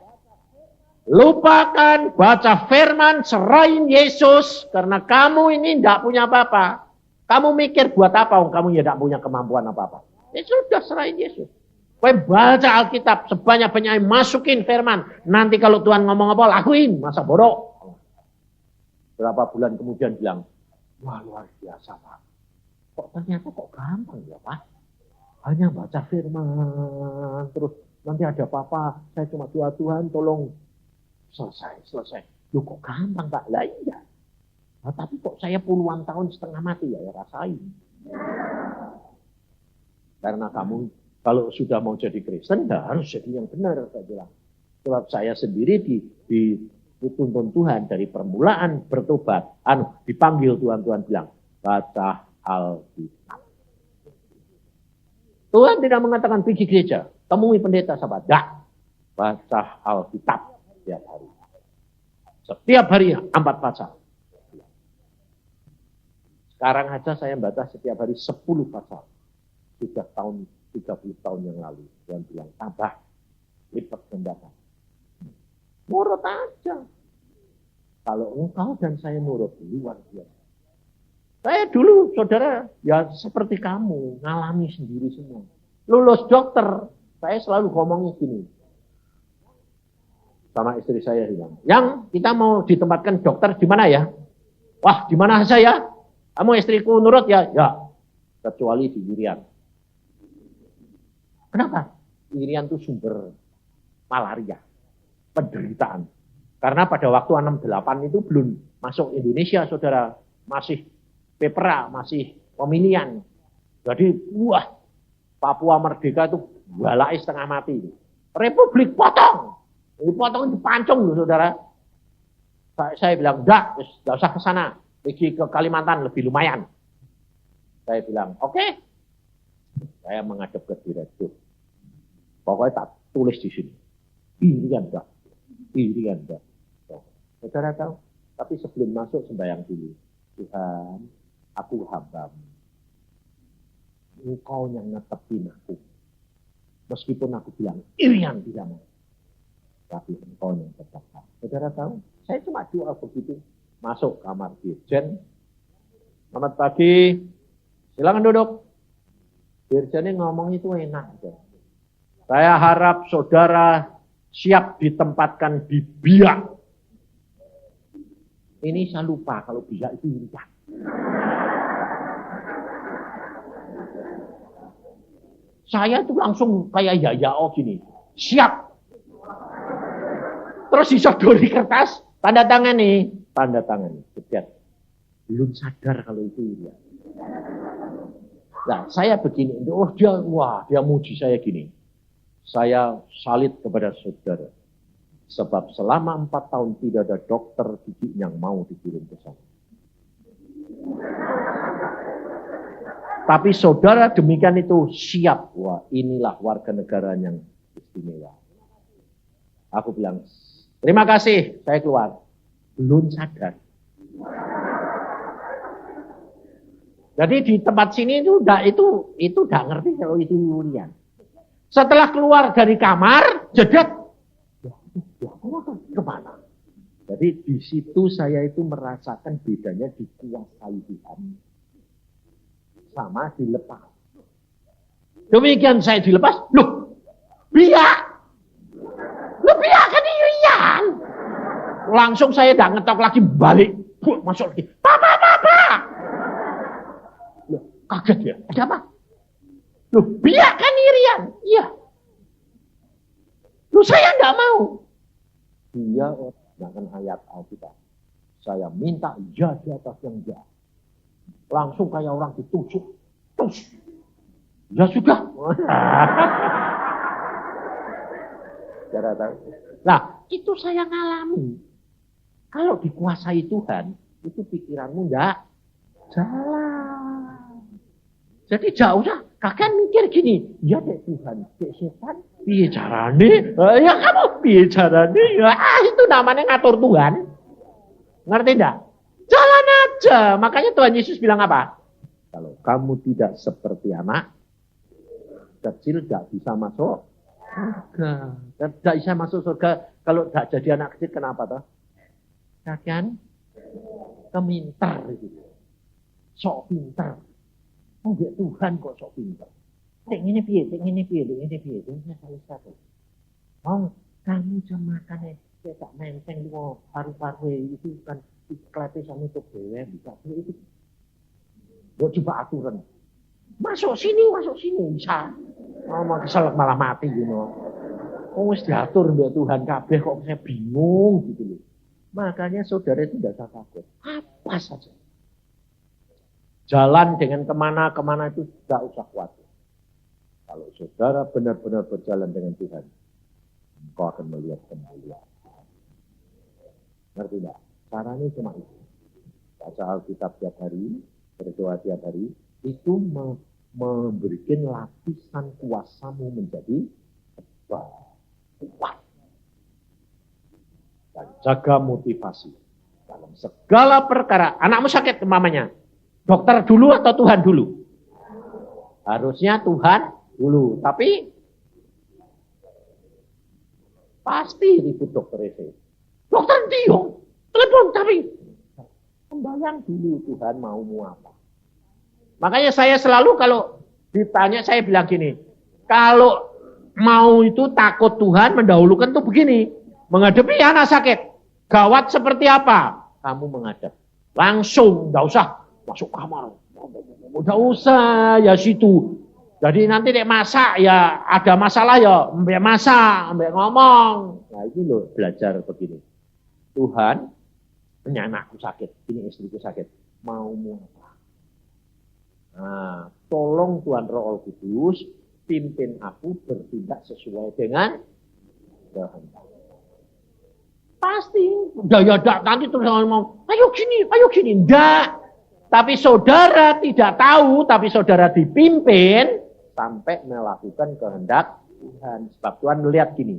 Lupakan, baca firman, serahin Yesus. Karena kamu ini tidak punya apa-apa. Kamu mikir buat apa? Kamu ya tidak punya kemampuan apa-apa. Ya sudah, serahin Yesus. Kau baca Alkitab sebanyak-banyaknya, masukin firman. Nanti kalau Tuhan ngomong apa, lakuin. Masa bodoh. Berapa bulan kemudian bilang, wah luar biasa Pak. Kok ternyata kok gampang ya Pak. Hanya baca firman, terus nanti ada apa-apa, saya cuma doa Tuhan tolong selesai. Loh kok gampang Pak? Lah iya. Nah, tapi kok saya puluhan tahun setengah mati ya rasain. Karena kamu kalau sudah mau jadi Kristen, harus jadi yang benar, saya bilang. Sebab saya sendiri dituntun Tuhan dari permulaan bertobat. Dipanggil Tuhan bilang, baca Alkitab. Tuhan tidak mengatakan pergi gereja, temui pendeta sahabat. Tidak. Baca Alkitab setiap hari. Setiap hari 4 pasal. Sekarang aja saya baca setiap hari 10 pasal. Sudah 30 tahun yang lalu. Tuhan bilang, tambah. Lipat ganda. Nurut aja. Kalau engkau dan saya nurut, luar biasa. Saya dulu, saudara, ya seperti kamu, ngalami sendiri semua. Lulus dokter, saya selalu ngomongnya gini. Sama istri saya bilang, yang kita mau ditempatkan dokter di mana ya? Wah, di mana saya? Kamu istriku nurut ya? Ya, kecuali di Irian. Kenapa? Irian itu sumber malaria, penderitaan. Karena pada waktu 68 itu belum masuk Indonesia, saudara. Masih pepera, masih pemilihan. Jadi, wah, Papua Merdeka itu balai setengah mati. Republik potong. Dipotong, dipancung loh, saudara. Saya bilang, enggak usah ke sana. Pergi ke Kalimantan, lebih lumayan. Saya bilang, oke. Saya menghadap ke direktur. Pokoknya tak tulis di sini. Irian enggak. Saudara tahu, tapi sebelum masuk sembahyang dulu. Tuhan, aku hambamu. Engkau yang netepin aku. Meskipun aku bilang, Irian tidak mau. Tapi engkau yang tetapkan. Saudara tahu, saya cuma doa begitu. Masuk kamar dirjen. Selamat pagi. Silakan duduk. Dirjennya ngomong itu enak. Saya harap saudara siap ditempatkan di biak. Ini saya lupa kalau biak itu Irian. Saya tuh langsung kayak ya gini. Siap. Terus disodori kertas, tanda tangan nih. Setiap. Belum sadar kalau itu Irian. Nah, saya begini. Dia muji saya gini. Saya salit kepada saudara. Sebab selama 4 tahun tidak ada dokter gigi yang mau dikirim ke sana. Tapi saudara demikian itu siap. Wah, inilah warga negara yang istimewa. Aku bilang, terima kasih, saya keluar. Belum sadar. Jadi di tempat sini itu udah ngerti kalau itu Irian. Setelah keluar dari kamar, jedet. Kemana? Jadi di situ saya itu merasakan bedanya dikuasai Tuhan sama dilepas. Demikian saya dilepas, biak kan Irian. Langsung saya tidak ngetok lagi, balik, masuk lagi. Papa. Kaget ya, ada apa? Biak kan Irian. Iya. Saya tidak mau. Dia dengan ayat Alkitab. Saya minta ya di atas yang ja. Langsung kayak orang ditusuk. Tus. Ya sudah. Nah, itu saya ngalami. Kalau dikuasai Tuhan, itu pikiranmu enggak jalan. Jadi jauh usah. Kakek mikir gini, ya dek Tuhan, dek setan, piye carane? Ya kamu piye carane? Ya itu namanya ngatur Tuhan. Ngerti enggak? Jalan aja. Makanya Tuhan Yesus bilang apa? Kalau kamu tidak seperti anak kecil, tidak bisa masuk surga. Tidak bisa masuk surga. Kalau tidak jadi anak kecil, kenapa toh? Kakek kemintar gitu. Sok pintar. Oh, Tuhan kok sok pintar. Ini piye. Oh, kamu cuma makan tak menteng lu paru-paru itu kan klepe sama itu dewe bisa itu. Buat coba aturan. Masuk sini bisa. Oh, mau keselak malah mati gitu. wis diatur mbek Tuhan kabeh kok saya bingung gitu loh. Makanya saudara itu tidak usah takut. Apa saja. Jalan dengan kemana-kemana itu tidak usah khawatir. Kalau saudara benar-benar berjalan dengan Tuhan, engkau akan melihat kemuliaan. Ngerti tidak? Caranya cuma itu. Baca Alkitab tiap hari, berdoa tiap hari, itu memberikan lapisan kuasamu menjadi kuat. Dan jaga motivasi. Dalam segala perkara. Anakmu sakit mamanya. Dokter dulu atau Tuhan dulu? Harusnya Tuhan dulu. Tapi pasti ribut dokter itu. Dokter diong. Telepon tapi membayang dulu Tuhan maumu apa. Makanya saya selalu kalau ditanya saya bilang gini. Kalau mau itu takut Tuhan mendahulukan tuh begini. Menghadapi anak sakit. Gawat seperti apa? Kamu menghadap. Langsung. Enggak usah masuk kamar. Enggak usah ya situ. Jadi nanti nek masak ya ada masalah ya. Mbak masak. Mbak ngomong. Nah itu loh belajar begini. Tuhan. Ini anakku sakit. Ini istriku sakit. Maumu apa? Nah, tolong Tuhan Roh Kudus. Pimpin aku bertindak sesuai dengan kehendak. Pasti. Ya nanti terus ngomong, ayo gini. Enggak. Tapi saudara tidak tahu, tapi saudara dipimpin sampai melakukan kehendak Tuhan. Sebab Tuhan melihat gini.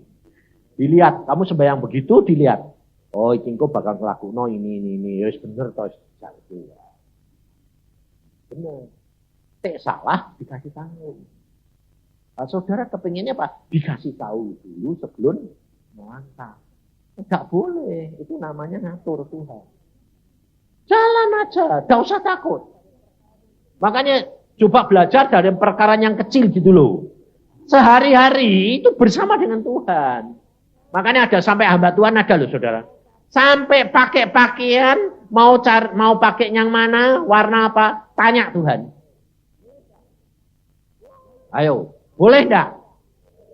Dilihat, kamu sembahyang begitu, dilihat. Oh, iki engko bakal ngelakuno ini. Ya bener toh. Bener. Tek salah dikasih tahu. Nah, saudara kepinginnya apa? Dikasih tahu dulu sebelum melangkah. Enggak boleh. Itu namanya ngatur Tuhan. Jalan aja. Enggak usah takut. Makanya coba belajar dari perkara yang kecil gitu loh. Sehari-hari itu bersama dengan Tuhan. Makanya ada sampai hamba Tuhan ada loh saudara. Sampai pakai pakaian, mau pakai yang mana, warna apa, tanya Tuhan. Ayo, boleh enggak?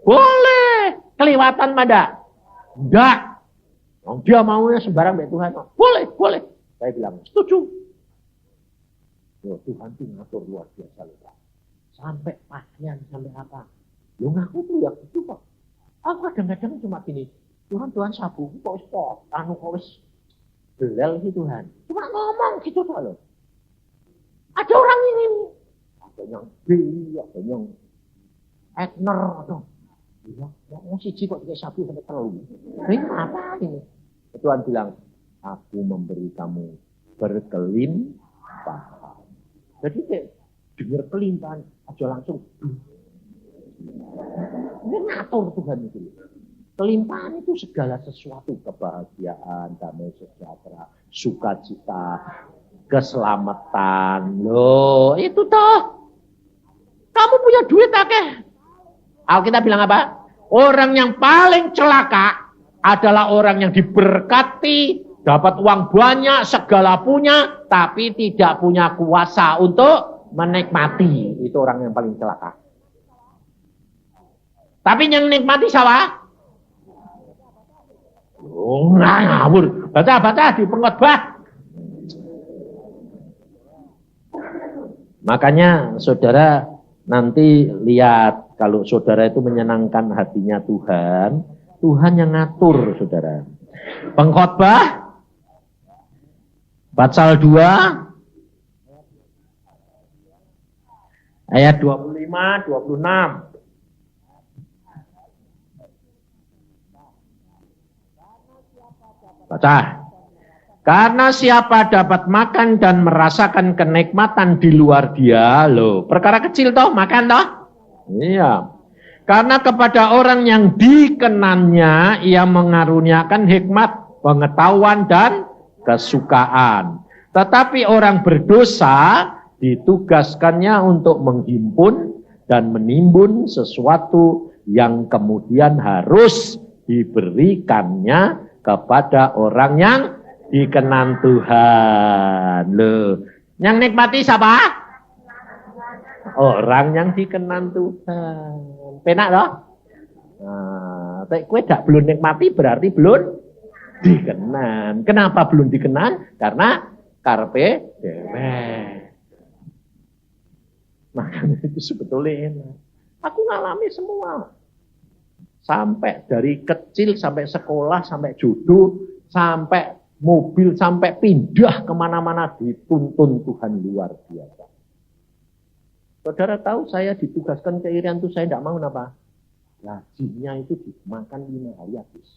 Boleh. Kelewatan pada? Enggak. Dia maunya sembarang dari Tuhan. Boleh. Saya bilang, setuju. Yo, Tuhan itu ngatur luar biasa loh. Sampai pakaian, sampai apa. Lu ngaku tuh ya gitu kok. Aku kadang-kadang cuma gini. Tuhan sabu kok sport, kok wis belel sih Tuhan. Cuma ngomong gitu loh. Ada orang ini, ada yang beli, ada yang Egner, atau ya, mau siji kok tiga sabu sampai terlalu. Ini apa ini? Tuhan bilang, aku memberi kamu berkelimpahan. Jadi dengar kelimpahan, aja langsung. Ini ngatur Tuhan itu. Kelimpahan itu segala sesuatu, kebahagiaan, damai sejahtera, sukacita, keselamatan. Loh, itu toh. Kamu punya duit akeh. Alkitab bilang apa? Orang yang paling celaka adalah orang yang diberkati, dapat uang banyak, segala punya, tapi tidak punya kuasa untuk menikmati. Itu orang yang paling celaka. Tapi yang nikmati siapa? Oh, ngawur. Baca di pengkhotbah. Makanya saudara nanti lihat kalau saudara itu menyenangkan hatinya Tuhan, Tuhan yang ngatur saudara. Pengkhotbah pasal 2 ayat 25 26. Baca. Karena siapa dapat makan dan merasakan kenikmatan di luar dia, loh, perkara kecil toh, makan toh? Iya. Karena kepada orang yang dikenannya, ia mengaruniakan hikmat, pengetahuan, dan kesukaan. Tetapi orang berdosa ditugaskannya untuk menghimpun dan menimbun sesuatu yang kemudian harus diberikannya kepada orang yang dikenan Tuhan. Loh, yang nikmati siapa? Orang yang dikenan Tuhan. Penak loh. Nah, Kowe dak belum nikmati berarti belum dikenan. Kenapa belum dikenan? Karena karpe dewek. Makanya itu sebetulnya enak. Aku ngalami semua. Sampai dari kecil, sampai sekolah, sampai jodoh, sampai mobil, sampai pindah kemana-mana dituntun Tuhan luar biasa. Saudara tahu saya ditugaskan ke Irian itu saya tidak mau apa? Gajinya itu dimakan 5 hari habis.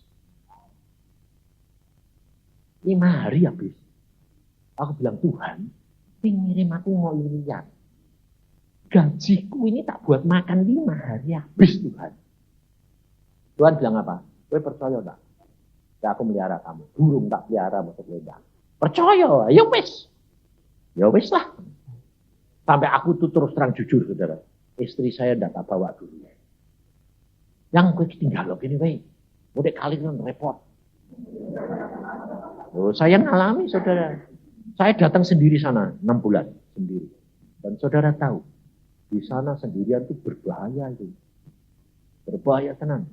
5 hari habis. Aku bilang, Tuhan, ini ngirim aku mau Irian. Gajiku ini tak buat makan 5 hari habis, Tuhan. Tuhan bilang apa? Kowe percaya tak? Ya aku melihara kamu. Burung tak pelihara masuk wedang. Percaya, ya wis. Ya wis lah. Sampai aku tuh terus terang jujur, saudara. Istri saya tidak tak bawa dulu. Yang gue tinggal loh gini, weh. Udah kali kan repot. Oh, saya ngalami, saudara. Saya datang sendiri sana, 6 bulan sendiri. Dan saudara tahu, di sana sendirian itu berbahaya itu. Berbahaya tenan.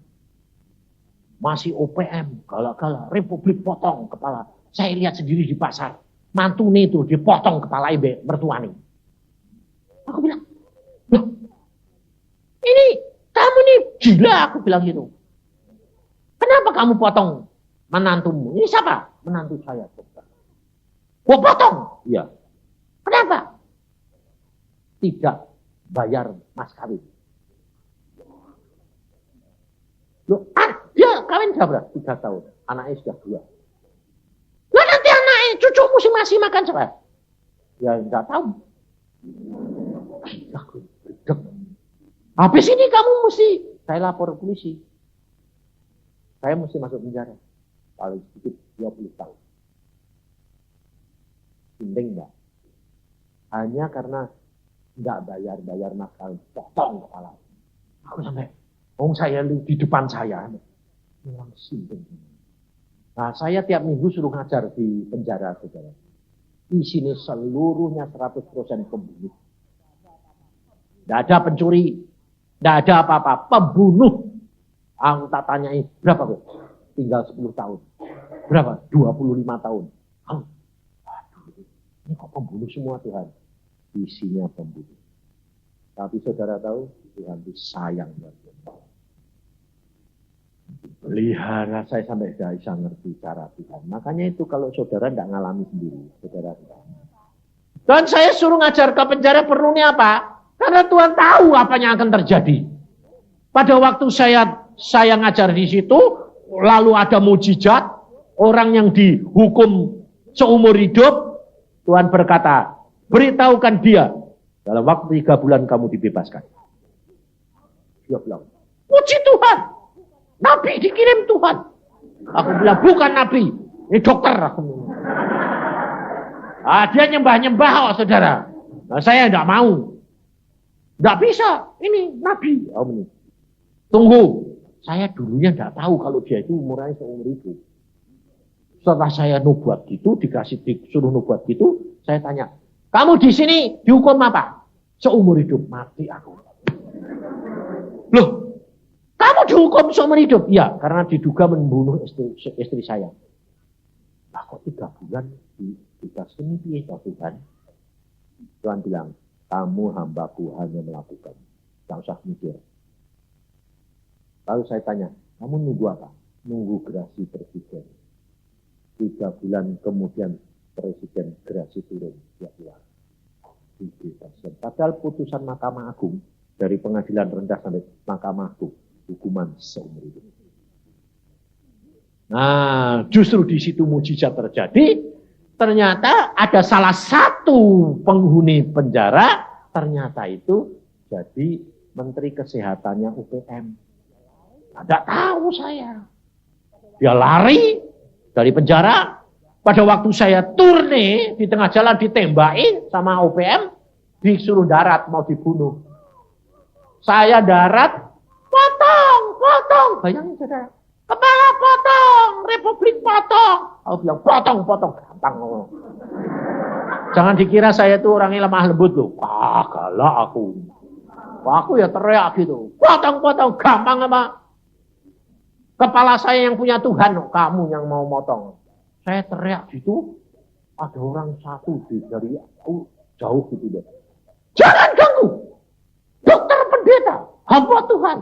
Masih OPM, galak-galak, Republik potong kepala. Saya lihat sendiri di pasar. Mantune itu dipotong kepala ibu mertuani. Aku bilang, loh, ini kamu nih gila, aku bilang gitu. Kenapa kamu potong menantumu? Ini siapa? Menantu saya. Gua potong? Iya. Kenapa? Tidak bayar mas kawin. Loh, dia kawin berapa? 3 tahun. Anaknya sudah 2. Lah nanti anaknya, cucumu masih makan siapa? Ya enggak tahu. Aku berdek. Habis ini kamu mesti, saya lapor polisi. Saya mesti masuk penjara. Paling sedikit 20 tahun. Penting enggak? Hanya karena enggak bayar mas kawin. Potong kepala. Aku sampai, saya di depan saya. Memang sinting. Nah, saya tiap minggu suruh ngajar di penjara, saudara. Di sini seluruhnya 100% pembunuh. Tidak ada pencuri, tidak ada apa-apa. Pembunuh. Aku tak tanyai, berapa? Bro? Tinggal 10 tahun. Berapa? 25 tahun. Aduh, ini kok pembunuh semua Tuhan? Isinya pembunuh. Tapi saudara tahu, Tuhan itu sayang. Pelihara saya sampai tidak bisa ngerti cara Tuhan. Makanya itu kalau saudara tidak ngalami sendiri, saudara tidak. Dan saya suruh ngajar ke penjara perlunya apa? Karena Tuhan tahu apa yang akan terjadi. Pada waktu saya ngajar di situ, lalu ada mujizat, orang yang dihukum seumur hidup, Tuhan berkata, beritahukan dia, dalam waktu 3 bulan kamu dibebaskan. Dia bilang, puji Tuhan. Nabi dikirim Tuhan. Aku bilang, bukan Nabi. Ini dokter. Dia nyembah-nyembah kok, saudara. Nah, saya tidak mau. Tidak bisa. Ini Nabi. Tunggu. Saya dulunya tidak tahu kalau dia itu umurnya seumur hidup. Setelah saya nubuat gitu, disuruh nubuat gitu, saya tanya, kamu di sini dihukum apa? Seumur hidup. Mati aku. Loh, kamu dihukum seumur hidup? Ya, karena diduga membunuh istri saya. Nah, kok 3 bulan dikasih ini Tuhan? Tuhan bilang, kamu hambaku hanya melakukan. Tidak usah mikir. Lalu saya tanya, kamu nunggu apa? Nunggu gerasi presiden. 3 bulan kemudian presiden gerasi turun. Ya keluar. Padahal putusan Mahkamah Agung, dari pengadilan rendah sampai Mahkamah Agung, hukuman seumur hidup. Nah, justru di situ mujizat terjadi. Ternyata ada salah satu penghuni penjara, ternyata itu jadi Menteri Kesehatannya UPM. Tidak tahu saya. Dia lari dari penjara. Pada waktu saya turne di tengah jalan ditembakin sama UPM, disuruh darat mau dibunuh. Saya darat, potong. Bayangin saudara. Kepala potong, Republik potong. Aku bilang potong, gampang. Jangan dikira saya itu orangnya lemah lembut loh. Galak aku. Aku ya teriak gitu. Potong, gampang apa? Kepala saya yang punya Tuhan, kamu yang mau motong. Saya teriak gitu, ada orang satu dari jauh gitu deh. Jangan ganggu, dokter pendeta, hamba Tuhan.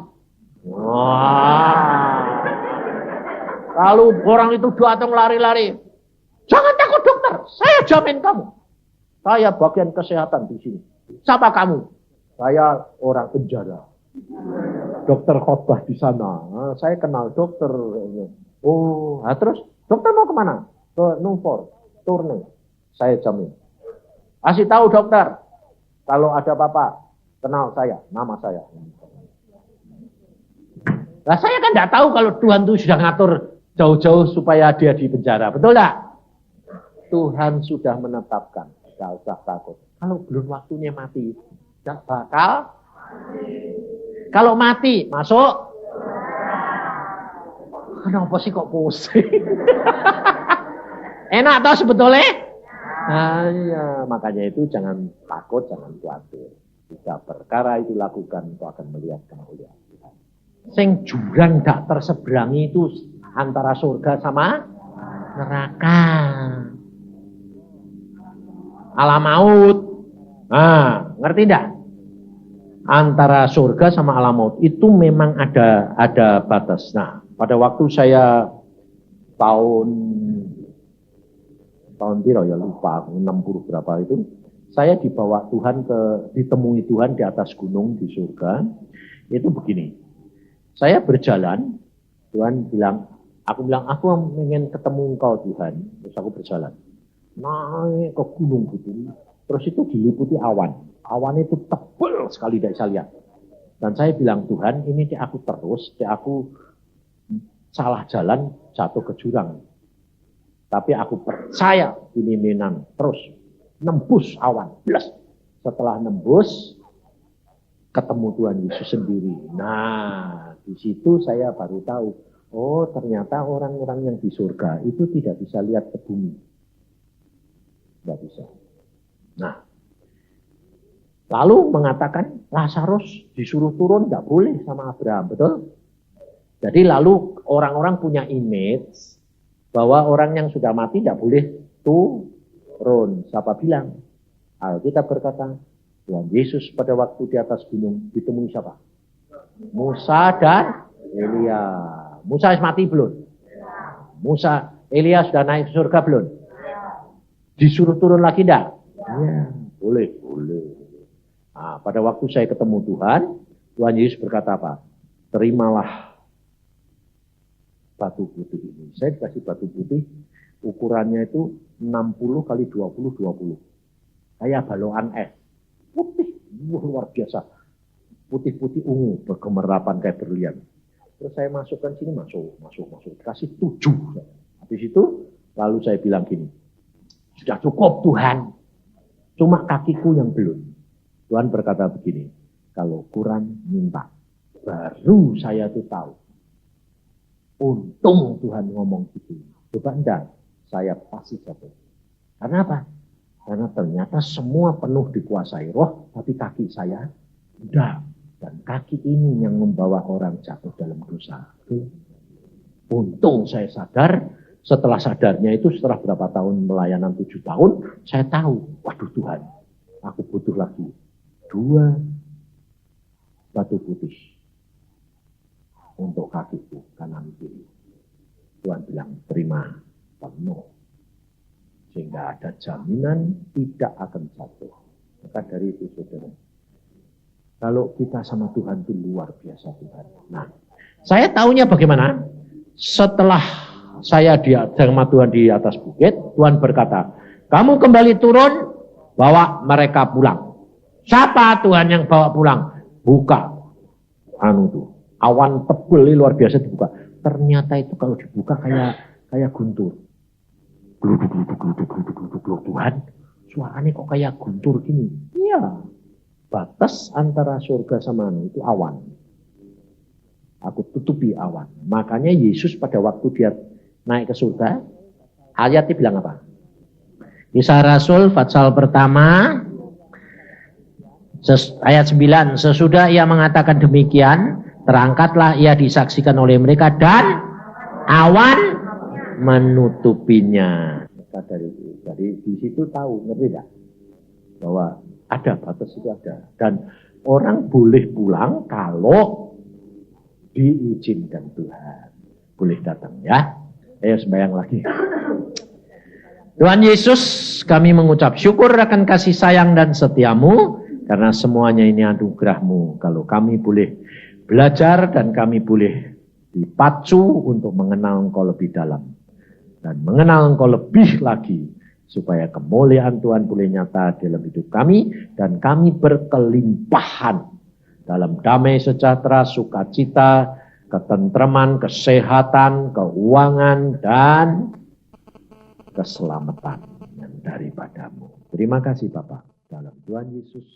Wah. Lalu orang itu datang lari-lari. Jangan takut dokter, saya jamin kamu. Saya bagian kesehatan di sini. Siapa kamu? Saya orang penjara. Dokter khotbah di sana. Saya kenal dokter. Oh, terus dokter mau kemana? Ke Newport, Tournai. Saya jamin. Kasih tahu dokter, kalau ada apa-apa, kenal saya, nama saya. Nah, saya kan tidak tahu kalau Tuhan itu sudah ngatur jauh-jauh supaya dia di penjara. Betul tidak? Tuhan sudah menetapkan. Tidak usah takut. Kalau belum waktunya mati, tidak bakal. Kalau mati, masuk. Kenapa sih kok pusing? Enak toh sebetulnya? Nah, iya. Makanya itu jangan takut, jangan khawatir. Jika perkara itu lakukan, itu akan melihat kemuliaan Tuhan. Sing jurang tak terseberangi itu antara surga sama neraka. Alam maut. Nah, ngerti enggak? Antara surga sama alam maut itu memang ada batas. Nah, pada waktu saya tahun piro ya lupa, 60 berapa itu, saya dibawa Tuhan ditemui Tuhan di atas gunung di surga. Itu begini. Saya berjalan, Tuhan bilang, aku ingin ketemu engkau Tuhan. Terus aku berjalan. Naik ke gunung gitu. Terus itu diliputi awan. Awan itu tebal sekali tidak bisa lihat. Dan saya bilang, Tuhan ini aku terus, aku salah jalan, jatuh ke jurang. Tapi aku percaya ini menang. Terus nembus awan. Plus. Setelah nembus, ketemu Tuhan Yesus sendiri. Nah, di situ saya baru tahu. Oh, ternyata orang-orang yang di surga itu tidak bisa lihat ke bumi. Tidak bisa. Nah, lalu mengatakan Lazarus disuruh turun, tidak boleh sama Abraham, betul? Jadi lalu orang-orang punya image bahwa orang yang sudah mati tidak boleh turun. Siapa bilang? Alkitab berkata, Tuhan Yesus pada waktu di atas gunung ditemui siapa? Musa dan Elia. Musa mati belum? Elia sudah naik ke surga belum? Disuruh turun lagi enggak? Ya, boleh. Nah, pada waktu saya ketemu Tuhan Yesus berkata apa? Terimalah batu putih ini. Saya dikasih batu putih, ukurannya itu 60 kali 20. Kayak balokan es. Putih, luar biasa. Putih-putih ungu, bergemerapan kayak berlian. Terus saya masukkan sini, masuk. Kasih 7. Habis itu, lalu saya bilang gini, sudah cukup Tuhan. Cuma kakiku yang belum. Tuhan berkata begini, kalau kurang minta. Baru saya tuh tahu. Untung Tuhan ngomong gitu. Coba enggak, saya pasti jatuh. Karena apa? Karena ternyata semua penuh dikuasai roh, tapi kaki saya enggak. Dan kaki ini yang membawa orang jatuh dalam dosa. Untung saya sadar, setelah sadarnya itu setelah berapa tahun pelayanan 7 tahun, saya tahu, waduh Tuhan, aku butuh lagi 2 batu putih untuk kakiku kanan kiri. Tuhan bilang terima penuh, sehingga ada jaminan tidak akan jatuh. Maka dari itu saudara, kalau kita sama Tuhan itu luar biasa Tuhan. Nah, saya tahunya bagaimana? Setelah saya sama Tuhan di atas bukit, Tuhan berkata, kamu kembali turun, bawa mereka pulang. Siapa Tuhan yang bawa pulang? Buka awan tebel luar biasa dibuka. Ternyata itu kalau dibuka kayak guntur. Gluduk. Tuhan, suaranya kok kayak guntur gini? Iya. Batas antara surga sama itu awan. Aku tutupi awan. Makanya Yesus pada waktu dia naik ke surga, ayatnya bilang apa? Kisah Rasul pasal pertama ayat 9, sesudah ia mengatakan demikian, Terangkatlah ia disaksikan oleh mereka dan awan menutupinya. Dari di situ tahu, ngerti tidak? Bahwa ada batas itu ada. Dan orang boleh pulang kalau diizinkan Tuhan. Boleh datang ya. Ayo sembahyang lagi. Tuhan Yesus, kami mengucap syukur akan kasih sayang dan setiamu. Karena semuanya ini anugerah-Mu. Kalau kami boleh belajar dan kami boleh dipacu untuk mengenal Engkau lebih dalam. Dan mengenal Engkau lebih lagi. Supaya kemuliaan Tuhan boleh nyata dalam hidup kami. Dan kami berkelimpahan dalam damai sejahtera, sukacita, ketentraman, kesehatan, keuangan, dan keselamatan yang daripadamu. Terima kasih Bapak. Dalam Tuhan Yesus.